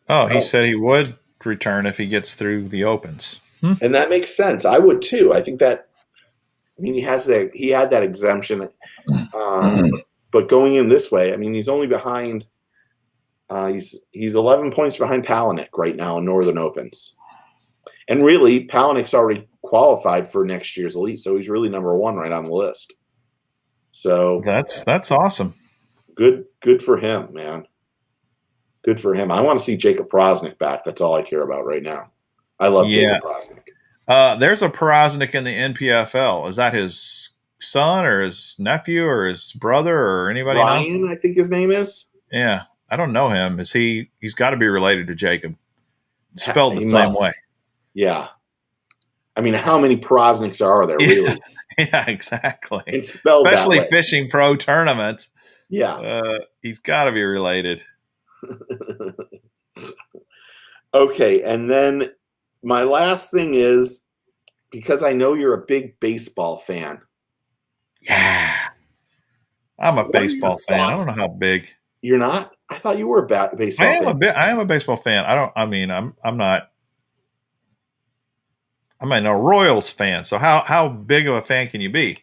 Oh, he said he would return if he gets through the opens. And that makes sense. I would too. I think that, I mean, he had that exemption. But going in this way, I mean, he's only behind, he's 11 points behind Palaniuk right now in Northern Opens. And really, Palaniuk's already qualified for next year's elite, so he's really number 1 right on the list. So that's awesome. Good for him, man. Good for him. I want to see Jacob Prosnick back. That's all I care about right now. I love Jacob Prosnick. There's a Prosnick in the NPFL. Is that his son or his nephew or his brother or anybody else? Ryan, I think his name is. Yeah, I don't know him. He's got to be related to Jacob. It's spelled the same way. Yeah. I mean, how many Prosnicks are there, really? Yeah, exactly. It's spelled especially that way. Fishing Pro tournaments. Yeah. He's got to be related. Okay, and then my last thing is, because I know you're a big baseball fan. Yeah. I'm a baseball fan. I don't know how big. You're not? I thought you were a baseball fan. I am a baseball fan. I'm a Royals fan. So how big of a fan can you be?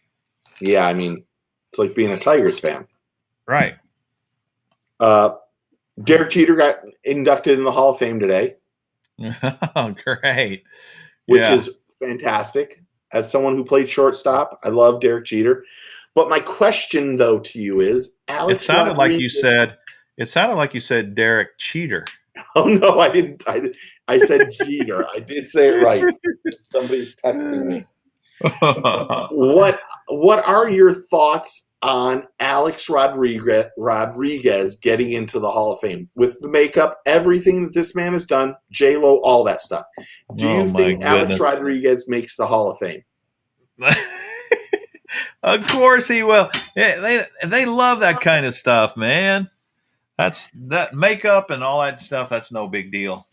Yeah, I mean, it's like being a Tigers fan. Right. Derek Jeter got inducted in the Hall of Fame today. Oh, great. Which is fantastic. As someone who played shortstop, I love Derek Jeter. But my question, though, to you is, Alex It sounded Rodriguez, like you said Derek Cheater. Oh, no, I didn't. I said Jeter. I did say it right. Somebody's texting me. What are your thoughts on Alex Rodriguez getting into the Hall of Fame with the makeup, everything that this man has done, J-Lo, all that stuff? Do you think Alex Rodriguez makes the Hall of Fame? Of course he will. Yeah, they love that kind of stuff, man. That makeup and all that stuff. That's no big deal.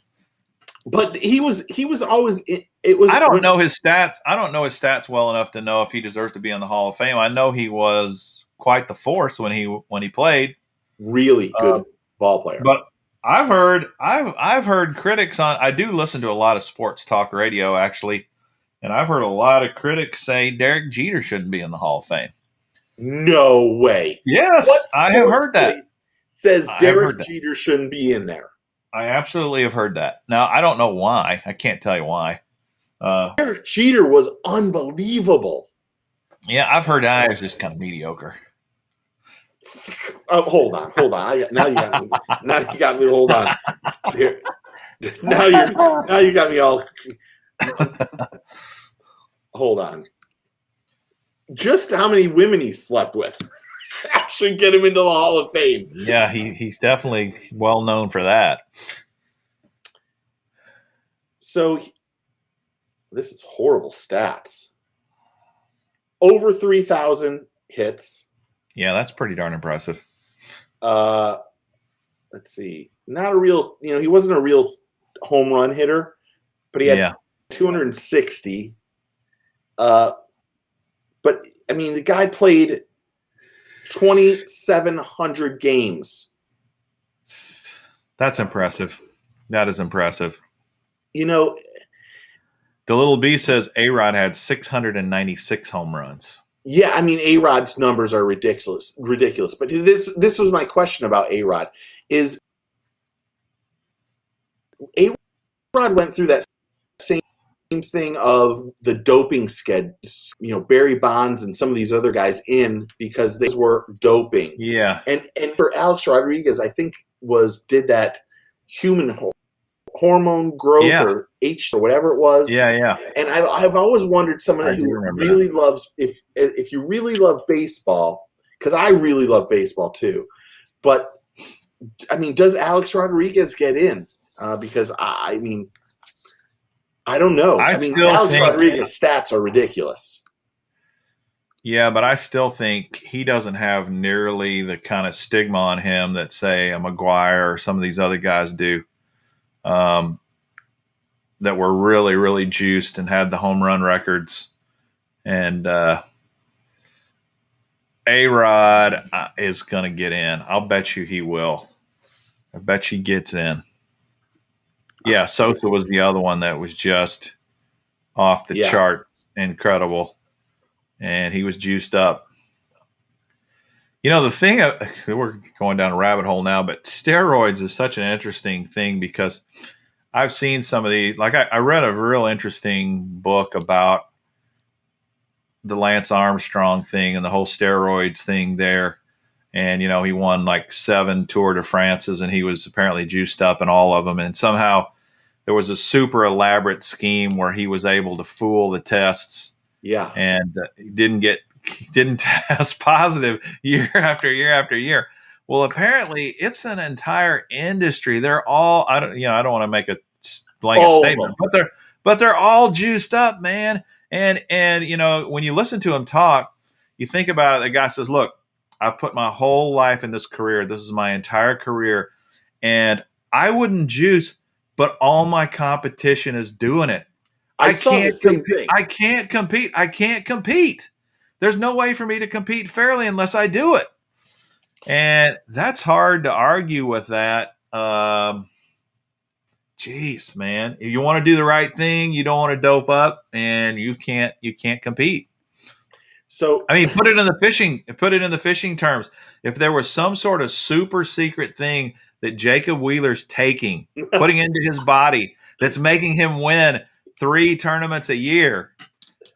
But he was always. It was. I don't know his stats. I don't know his stats well enough to know if he deserves to be in the Hall of Fame. I know he was quite the force when he played. Really good ball player. But I've heard critics on. I do listen to a lot of sports talk radio actually, and I've heard a lot of critics say Derek Jeter shouldn't be in the Hall of Fame. No way. Yes, I have heard that. Says Derek Jeter shouldn't be in there. I absolutely have heard that. Now, I don't know why. I can't tell you why. Derek Jeter was unbelievable. Yeah, I've heard I is just kind of mediocre. Hold on. Now you got me. Now you got me. Hold on. Now you got me all. Hold on. Just how many women he slept with actually get him into the Hall of Fame. Yeah, he's definitely well known for that. So this is horrible stats. Over 3,000 hits. Yeah, that's pretty darn impressive. Let's see. Not a real, he wasn't a real home run hitter, but he had 260. But I mean, the guy played 2,700 games. That's impressive. That is impressive. The little B says A-Rod had 696 home runs. Yeah, I mean, A-Rod's numbers are ridiculous. But this was my question about A-Rod. Is A-Rod went through that same thing of the doping schedule, Barry Bonds and some of these other guys in because they were doping. Yeah. And for Alex Rodriguez, I think did that human hormone growth or H or whatever it was. Yeah. And I've always wondered someone who really loves if you really love baseball, because I really love baseball too. But I mean, does Alex Rodriguez get in? Because I mean, I don't know. I mean, Alex Rodriguez stats are ridiculous. Yeah, but I still think he doesn't have nearly the kind of stigma on him that, say, a McGuire or some of these other guys do, that were really, really juiced and had the home run records. And A-Rod is going to get in. I'll bet you he will. I bet he gets in. Yeah, Sosa was the other one that was just off the chart, incredible, and he was juiced up. The thing, we're going down a rabbit hole now, but steroids is such an interesting thing because I've seen some of these. Like I read a real interesting book about the Lance Armstrong thing and the whole steroids thing there. And, he won like 7 Tour de France's and he was apparently juiced up in all of them. And somehow there was a super elaborate scheme where he was able to fool the tests. Yeah. And he didn't test positive year after year after year. Well, apparently it's an entire industry. They're all, I don't want to make a blanket statement, but they're all juiced up, man. And when you listen to him talk, you think about it. The guy says, look, I've put my whole life in this career. This is my entire career. And I wouldn't juice, but all my competition is doing it. I can't compete. There's no way for me to compete fairly unless I do it. And that's hard to argue with that. Jeez, man. If you want to do the right thing, you don't want to dope up, and you can't compete. So I mean, put it in the fishing terms. If there was some sort of super secret thing that Jacob Wheeler's putting into his body that's making him win 3 tournaments a year,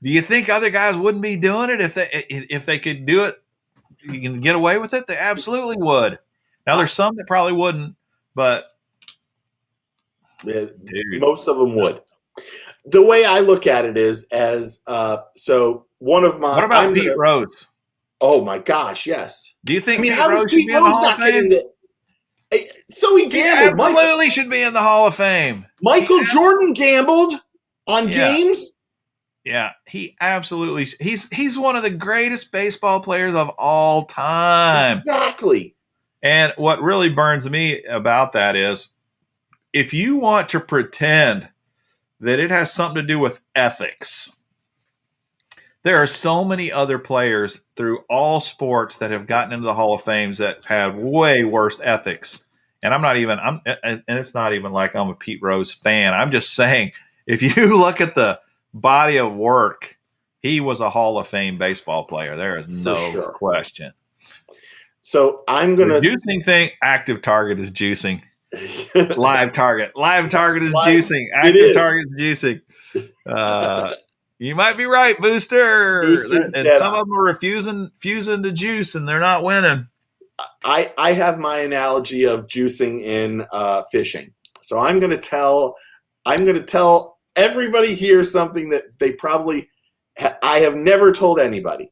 do you think other guys wouldn't be doing it if they could do it? You can get away with it. They absolutely would. Now there's some that probably wouldn't, but most of them would. The way I look at it is as so one of my. What about Pete Rose? Oh my gosh, yes. Do you think Pete Rose should be in the Hall of Fame? So he gambled. He absolutely should be in the Hall of Fame. Michael Jordan gambled on games. Yeah, he absolutely. He's one of the greatest baseball players of all time. Exactly. And what really burns me about that is, if you want to pretend that it has something to do with ethics, there are so many other players through all sports that have gotten into the Hall of Fame that have way worse ethics. And and it's not even like I'm a Pete Rose fan. I'm just saying, if you look at the body of work, he was a Hall of Fame baseball player. There is no question. So I'm going to. The juicing thing, active target is juicing. Live target is juicing. Active target is juicing. You might be right, Booster. Booster's And dead some on. of them are fusing to juice, and they're not winning. I have my analogy of juicing in fishing. So I'm going to tell everybody here something that they probably I have never told anybody.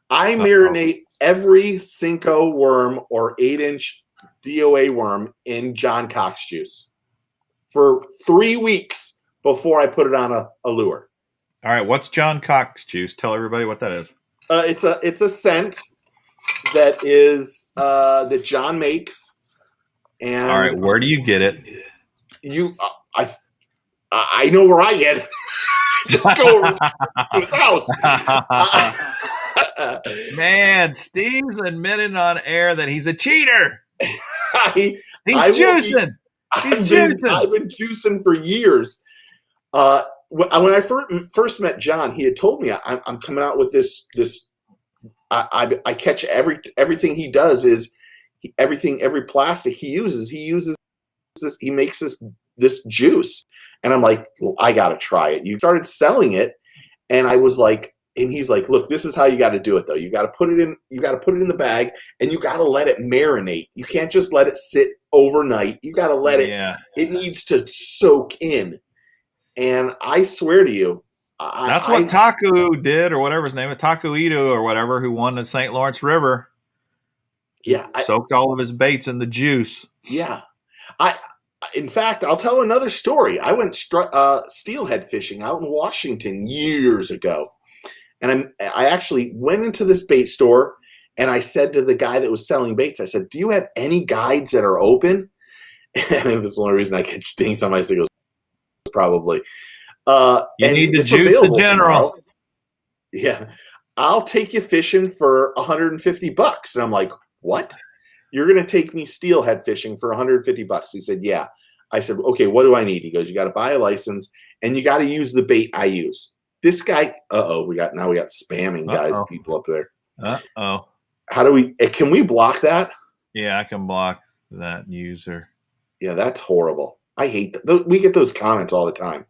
I marinate every Cinco worm or 8-inch DOA worm in John Cox juice for 3 weeks before I put it on a lure. All right, what's John Cox juice? Tell everybody what that is. It's a scent that is that John makes. And all right, where do you get it? I know where I get it. Just go over to his house. Man, Steve's admitting on air that he's a cheater. He's juicing. I've been juicing for years. When I first met John, he had told me I'm coming out with this. I catch everything he does is every plastic he uses this. He makes this juice, and I'm like, well, I got to try it. You started selling it, and I was like. And he's like, look, this is how you got to do it, though. You got to put it in the bag, and you got to let it marinate. You can't just let it sit overnight. You got to let it needs to soak in. And I swear to you, that's what Taku did, or whatever his name is, Taku Ito or whatever, who won the St. Lawrence River. Yeah. Soaked all of his baits in the juice. Yeah. In fact, I'll tell another story. I went steelhead fishing out in Washington years ago. And I actually went into this bait store, and I said to the guy that was selling baits, I said, do you have any guides that are open? And that's the only reason I catch things on my signals, probably. You need to juice the general. Tomorrow. Yeah. I'll take you fishing for $150. And I'm like, what? You're going to take me steelhead fishing for $150? He said, yeah. I said, okay, what do I need? He goes, you got to buy a license, and you got to use the bait I use. This guy, we got spamming guys, people up there. How do can we block that? Yeah, I can block that user. Yeah, that's horrible. I hate that. We get those comments all the time.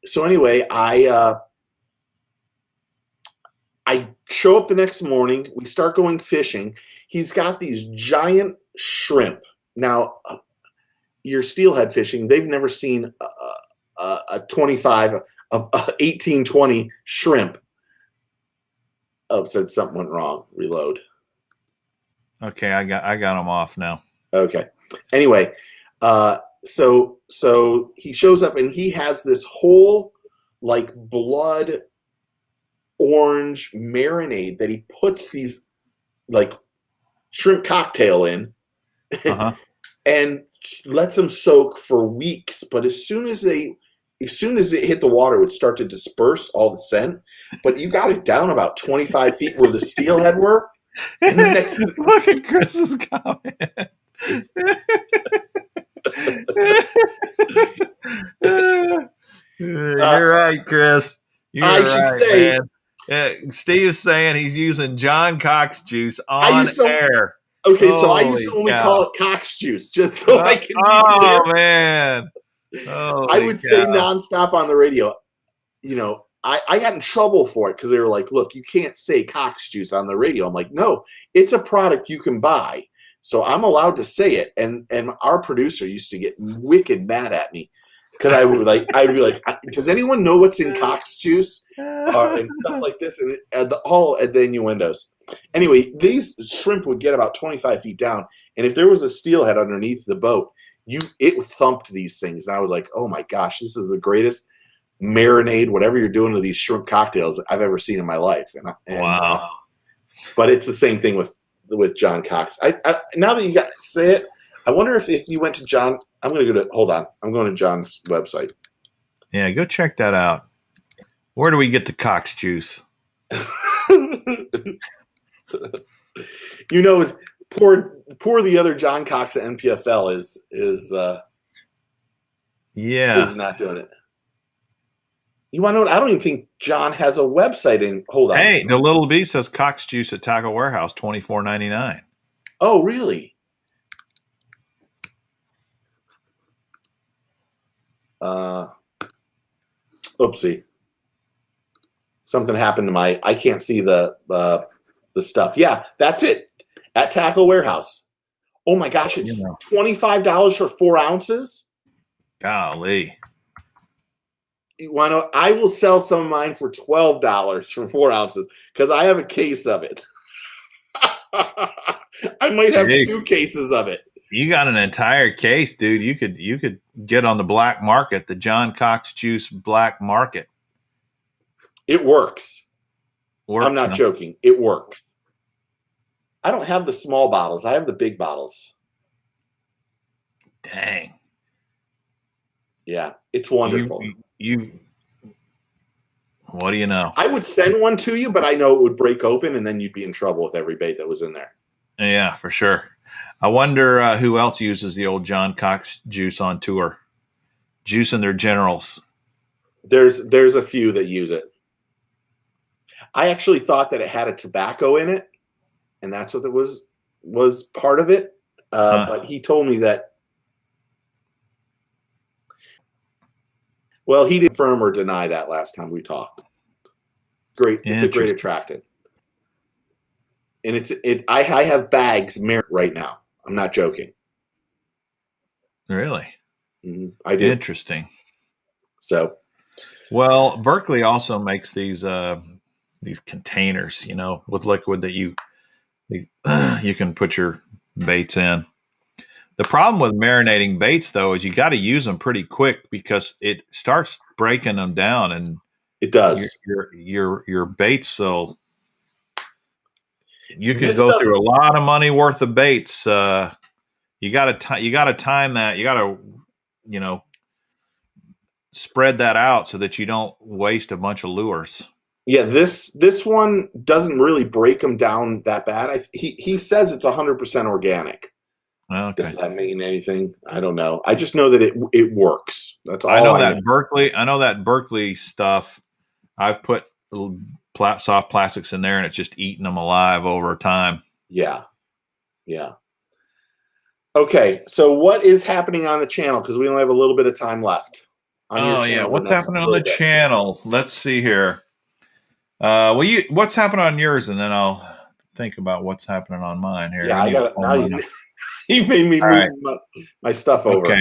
So anyway, I show up the next morning. We start going fishing. He's got these giant shrimp. Now, you're steelhead fishing. They've never seen a 25 of 1820 shrimp. Oh, said something went wrong. Reload. Okay, I got them off now. Okay. Anyway, so he shows up, and he has this whole like blood orange marinade that he puts these like shrimp cocktail in, and lets them soak for weeks. But as soon as it hit the water, it would start to disperse all the scent. But you got it down about 25 feet where the steelhead were. And the next look at Chris's comment. You're right, Chris. You're right, man. Steve's saying he's using John Cox juice on air. Okay, so I used to only call it Cox juice, just so I can. Oh man! I would say nonstop on the radio. You know, I got in trouble for it because they were like, "Look, you can't say Cox juice on the radio." I'm like, "No, it's a product you can buy, so I'm allowed to say it." And our producer used to get wicked mad at me because I'd be like, "Does anyone know what's in Cox juice?" And stuff like this, and all the innuendos. Anyway, these shrimp would get about 25 feet down, and if there was a steelhead underneath the boat, it thumped these things. And I was like, oh my gosh, this is the greatest marinade, whatever you're doing to these shrimp cocktails I've ever seen in my life. Wow. But it's the same thing with John Cox. I now that you got to say it, I wonder if you went to John. I'm going to go to, hold on. I'm going to John's website. Yeah, go check that out. Where do we get the Cox juice? You know, poor the other John Cox at NPFL is not doing it. You want to know what? I don't even think John has a website in. Hold on. Hey, the little B says Cox juice at Tackle Warehouse, $24.99. Oh, really? Oopsie. Something happened to my. I can't see the stuff. Yeah, that's it. At Tackle Warehouse. Oh my gosh, it's $25 for 4 ounces. Golly. Why not? I will sell some of mine for $12 for 4 ounces because I have a case of it. I might have 2 cases of it. You got an entire case, dude. You could get on the black market, the John Cox Juice black market. It works. I'm not joking. It works. I don't have the small bottles. I have the big bottles. Dang. Yeah, it's wonderful. What do you know? I would send one to you, but I know it would break open, and then you'd be in trouble with every bait that was in there. Yeah, for sure. I wonder who else uses the old John Cox Juice on tour. Juicing their generals. There's a few that use it. I actually thought that it had a tobacco in it, and that's what it was part of it. But he told me that. Well, he didn't confirm or deny that last time we talked. Great, it's a great attractant, and I have bags right now. I'm not joking. Really? Mm-hmm. I do. Interesting. So, well, Berkeley also makes these containers, with liquid that you can put your baits in. The problem with marinating baits, though, is you got to use them pretty quick because it starts breaking them down, and it does. Your baits, so you could go through a lot of money worth of baits. You got to time that. You got to spread that out so that you don't waste a bunch of lures. Yeah, this one doesn't really break them down that bad. He says it's 100% organic. Okay. Does that mean anything? I don't know. I just know that it works. That's all I know. I know that Berkeley stuff. I've put soft plastics in there, and it's just eating them alive over time. Yeah. Yeah. Okay, so what is happening on the channel? Because we only have a little bit of time left. What's happening on the channel? Let's see here. What's happening on yours, and then I'll think about what's happening on mine here. Yeah, I got it. You made me move my stuff over. Okay.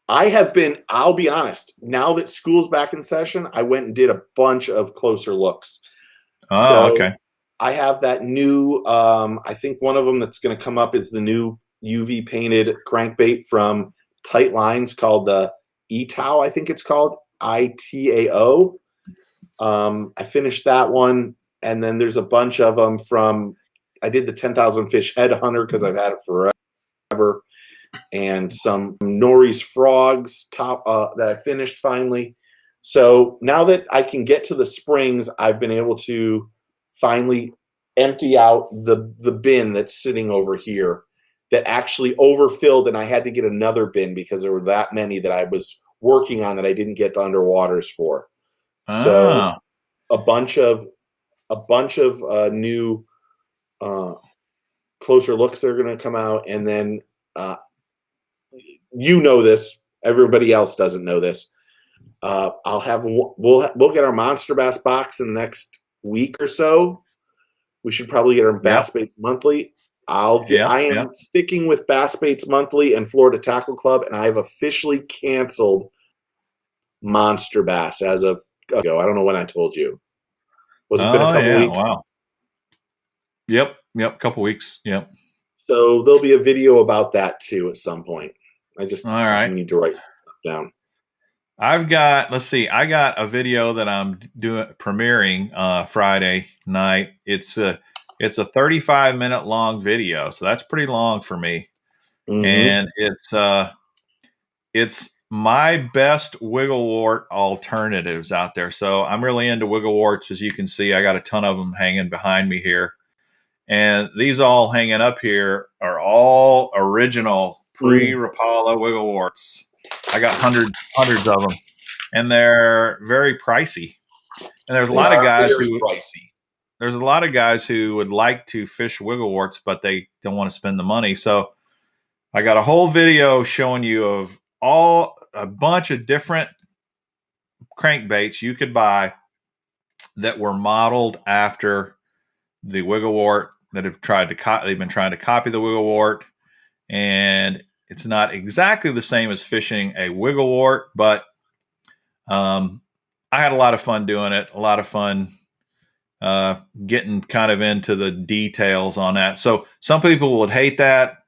I have been, I'll be honest, now that school's back in session, I went and did a bunch of closer looks. Oh, okay. I have that new, I think one of them that's going to come up is the new UV painted crankbait from Tight Lines called the ETAO, I think it's called, ITAO. I finished that one, and then there's a bunch of them from, I did the 10,000 Fish Headhunter because I've had it forever, and some Nori's Frogs that I finished finally. So now that I can get to the springs, I've been able to finally empty out the bin that's sitting over here that actually overfilled, and I had to get another bin because there were that many that I was working on that I didn't get the underwaters for. So a bunch of new closer looks that are going to come out, and then this, everybody else doesn't know this. We'll get our Monster Bass box in the next week or so. We should probably get our Bass Baits Monthly. I am sticking with Bass Baits Monthly and Florida Tackle Club, and I have officially canceled Monster Bass as of ago. I don't know when I told you. Was it been a couple weeks? Wow. Yep, couple weeks. Yep. So there'll be a video about that too at some point. I just need to write stuff down. I got a video that I'm premiering Friday night. It's a 35-minute long video, so that's pretty long for me. Mm-hmm. And it's my best wiggle wart alternatives out there. So I'm really into wiggle warts, as you can see. I got a ton of them hanging behind me here. And these all hanging up here are all original pre-Rapala wiggle warts. I got hundreds of them, and they're very pricey. And there's a lot of guys There's a lot of guys who would like to fish wiggle warts, but they don't want to spend the money. So I got a whole video showing you of a bunch of different crankbaits you could buy that were modeled after the wiggle wart that have tried to they've been trying to copy the wiggle wart, and it's not exactly the same as fishing a wiggle wart, but I had a lot of fun doing it. A lot of fun getting kind of into the details on that. So some people would hate that.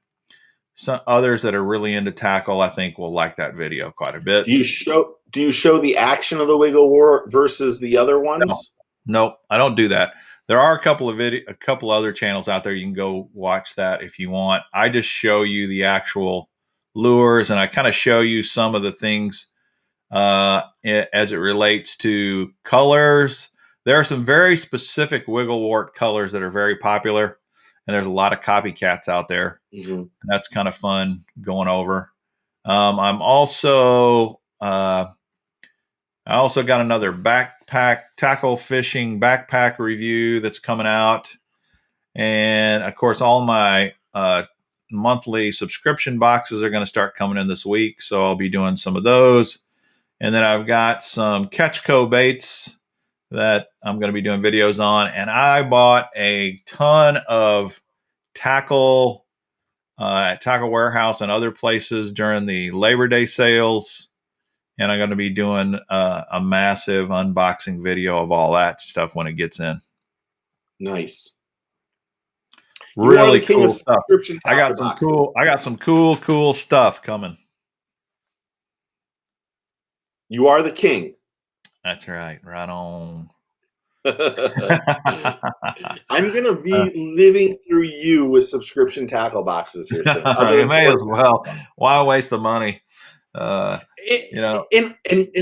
Some others that are really into tackle, I think, will like that video quite a bit. Do you show the action of the wiggle wart versus the other ones? Nope, I don't do that. There are a couple other channels out there. You can go watch that if you want. I just show you the actual lures, and I kind of show you some of the things as it relates to colors. There are some very specific wiggle wart colors that are very popular, and there's a lot of copycats out there. Mm-hmm. And that's kind of fun going over. I'm also I also got another tackle fishing backpack review that's coming out. And of course, all my monthly subscription boxes are going to start coming in this week. So I'll be doing some of those. And then I've got some Ketchco baits that I'm going to be doing videos on. And I bought a ton of tackle at Tackle Warehouse and other places during the Labor Day sales. And I'm going to be doing a massive unboxing video of all that stuff when it gets in. Nice. Really cool stuff. I got some cool stuff coming. You are the king. That's right. Right on. I'm going to be living through you with subscription tackle boxes here soon. You may as well. Why waste the money? And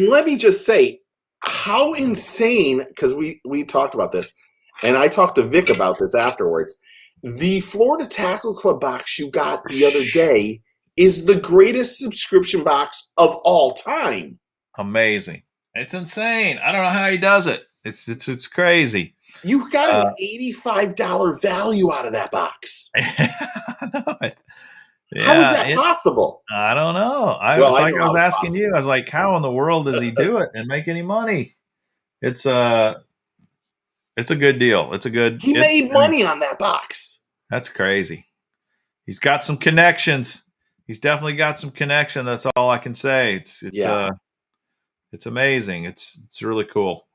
let me just say how insane, because we talked about this, and I talked to Vic about this afterwards. The Florida Tackle Club box you got the other day is the greatest subscription box of all time. Amazing. It's insane. I don't know how he does it. It's crazy. You got an $85 value out of that box. I know it. Yeah, how is that possible? I don't know. I was asking you. I was like, how in the world does he do it and make any money? It's a good deal. He made money on that box. That's crazy. He's got some connections. He's definitely got some connection. That's all I can say. It's amazing. It's really cool.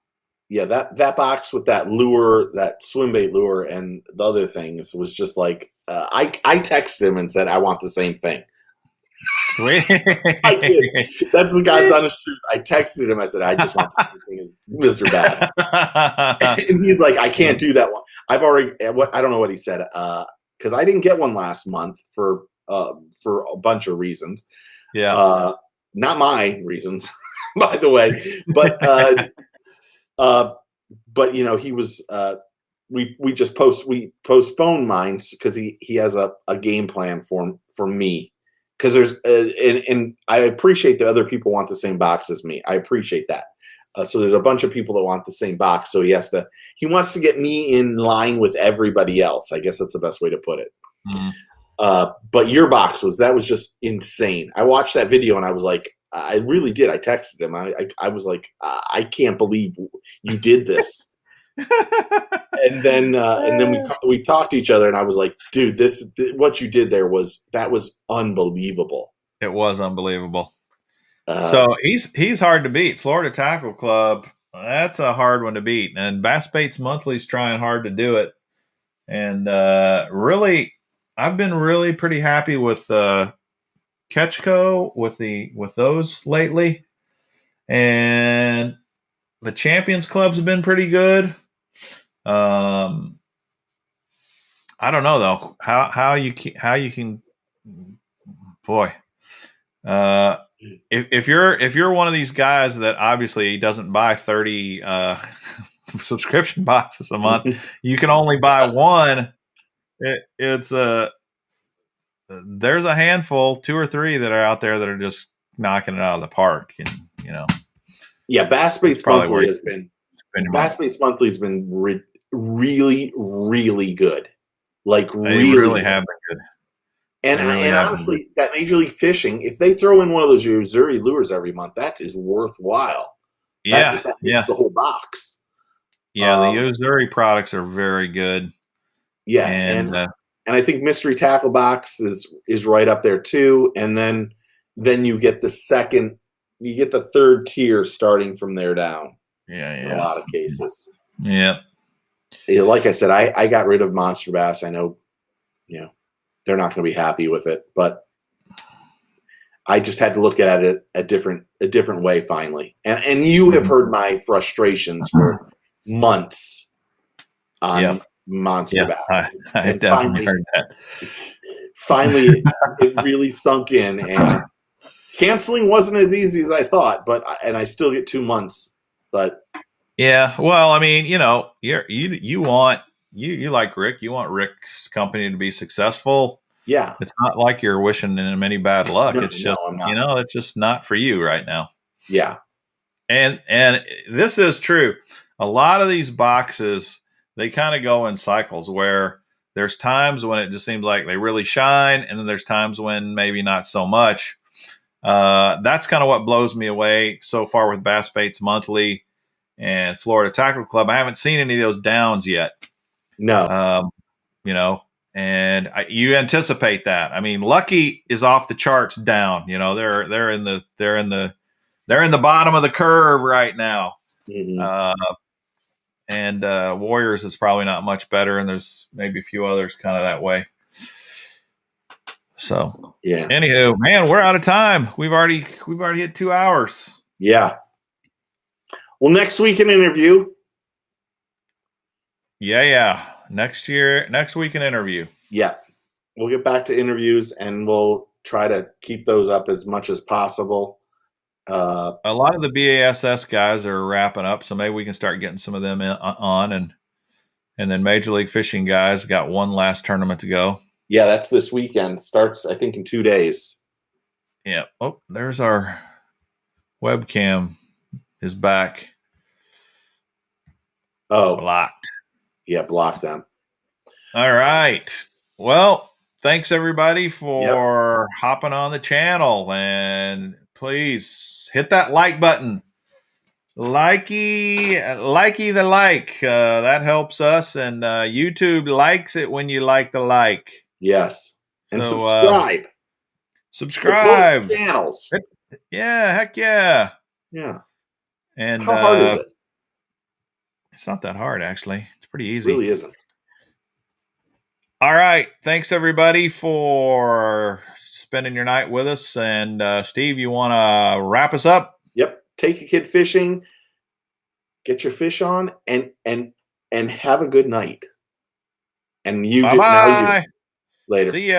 Yeah, that box with that lure, that swim bait lure, and the other things was just like I texted him and said I want the same thing. Sweet. I did. That's the God's honest truth. I texted him. I said I just want the same thing as Mr. Bass, and he's like, I can't do that one. I don't know what he said because I didn't get one last month for a bunch of reasons. Yeah, not my reasons, by the way, but. But you know, he was we postponed mine because he has a game plan for me, because there's and I appreciate that other people want the same box as me. I appreciate that. So there's a bunch of people that want the same box, so he wants to get me in line with everybody else. I guess that's the best way to put it. Mm-hmm. But your box was just insane. I watched that video and I was like, I really did. I texted him. I was like, I can't believe you did this. and then we talked to each other, and I was like, dude, what you did there was unbelievable. It was unbelievable. So he's hard to beat. Florida Tackle Club, that's a hard one to beat. And Bass Baits Monthly's trying hard to do it. And really, I've been really pretty happy with Ketchco with those lately, and the Champions Clubs have been pretty good. I don't know though how you can boy. If you're one of these guys that obviously doesn't buy 30 subscription boxes a month, you can only buy one. There's a handful, 2 or 3 that are out there that are just knocking it out of the park, and yeah, Bass Baits Monthly has been really, really good. Like they really have been good. And honestly, that Major League Fishing, if they throw in one of those Missouri lures every month, that is worthwhile. Yeah, that the whole box. Yeah, the Uzuri products are very good. Yeah, And and I think Mystery Tackle Box is right up there too. And then you get the third tier starting from there down in a lot of cases. Yeah. Like I said, I got rid of Monster Bass. I know, they're not going to be happy with it, but I just had to look at it a different way finally. And you have heard my frustrations for months on Monster Bass. I And definitely heard that. Finally, it really sunk in, and canceling wasn't as easy as I thought, and I still get 2 months, but yeah, well, I mean, you like Rick, you want Rick's company to be successful. Yeah. It's not like you're wishing him any bad luck. It's just, I'm not. It's just not for you right now. Yeah. And this is true. A lot of these boxes, they kind of go in cycles where there's times when it just seems like they really shine, and then there's times when maybe not so much. That's kind of what blows me away so far with Bass Baits Monthly and Florida Tackle Club. I haven't seen any of those downs yet. No. And you anticipate that. I mean, Lucky is off the charts down. They're in the bottom of the curve right now. Mm-hmm. And Warriors is probably not much better, and there's maybe a few others kind of that way. So yeah. Anywho, man, we're out of time. We've already hit 2 hours. Yeah. Well, next week an interview. Yeah. Next week an interview. Yeah. We'll get back to interviews, and we'll try to keep those up as much as possible. A lot of the BASS guys are wrapping up, so maybe we can start getting some of them on, and then Major League Fishing guys got one last tournament to go. Yeah, that's this weekend. Starts, I think, in 2 days. Yeah. Oh, there's our webcam is back. Oh, blocked. Yeah, block them. All right. Well, thanks everybody for hopping on the channel, and please hit that like button. Likey the like. That helps us, and YouTube likes it when you like the like. Yes. And so, subscribe. Both channels. Yeah, heck yeah. Yeah. And how hard is it? It's not that hard, actually. It's pretty easy. It really isn't. All right. Thanks everybody for spending your night with us. And Steve, you want to wrap us up? Yep. Take a kid fishing, get your fish on, and have a good night. And you Bye-bye. Later. See ya.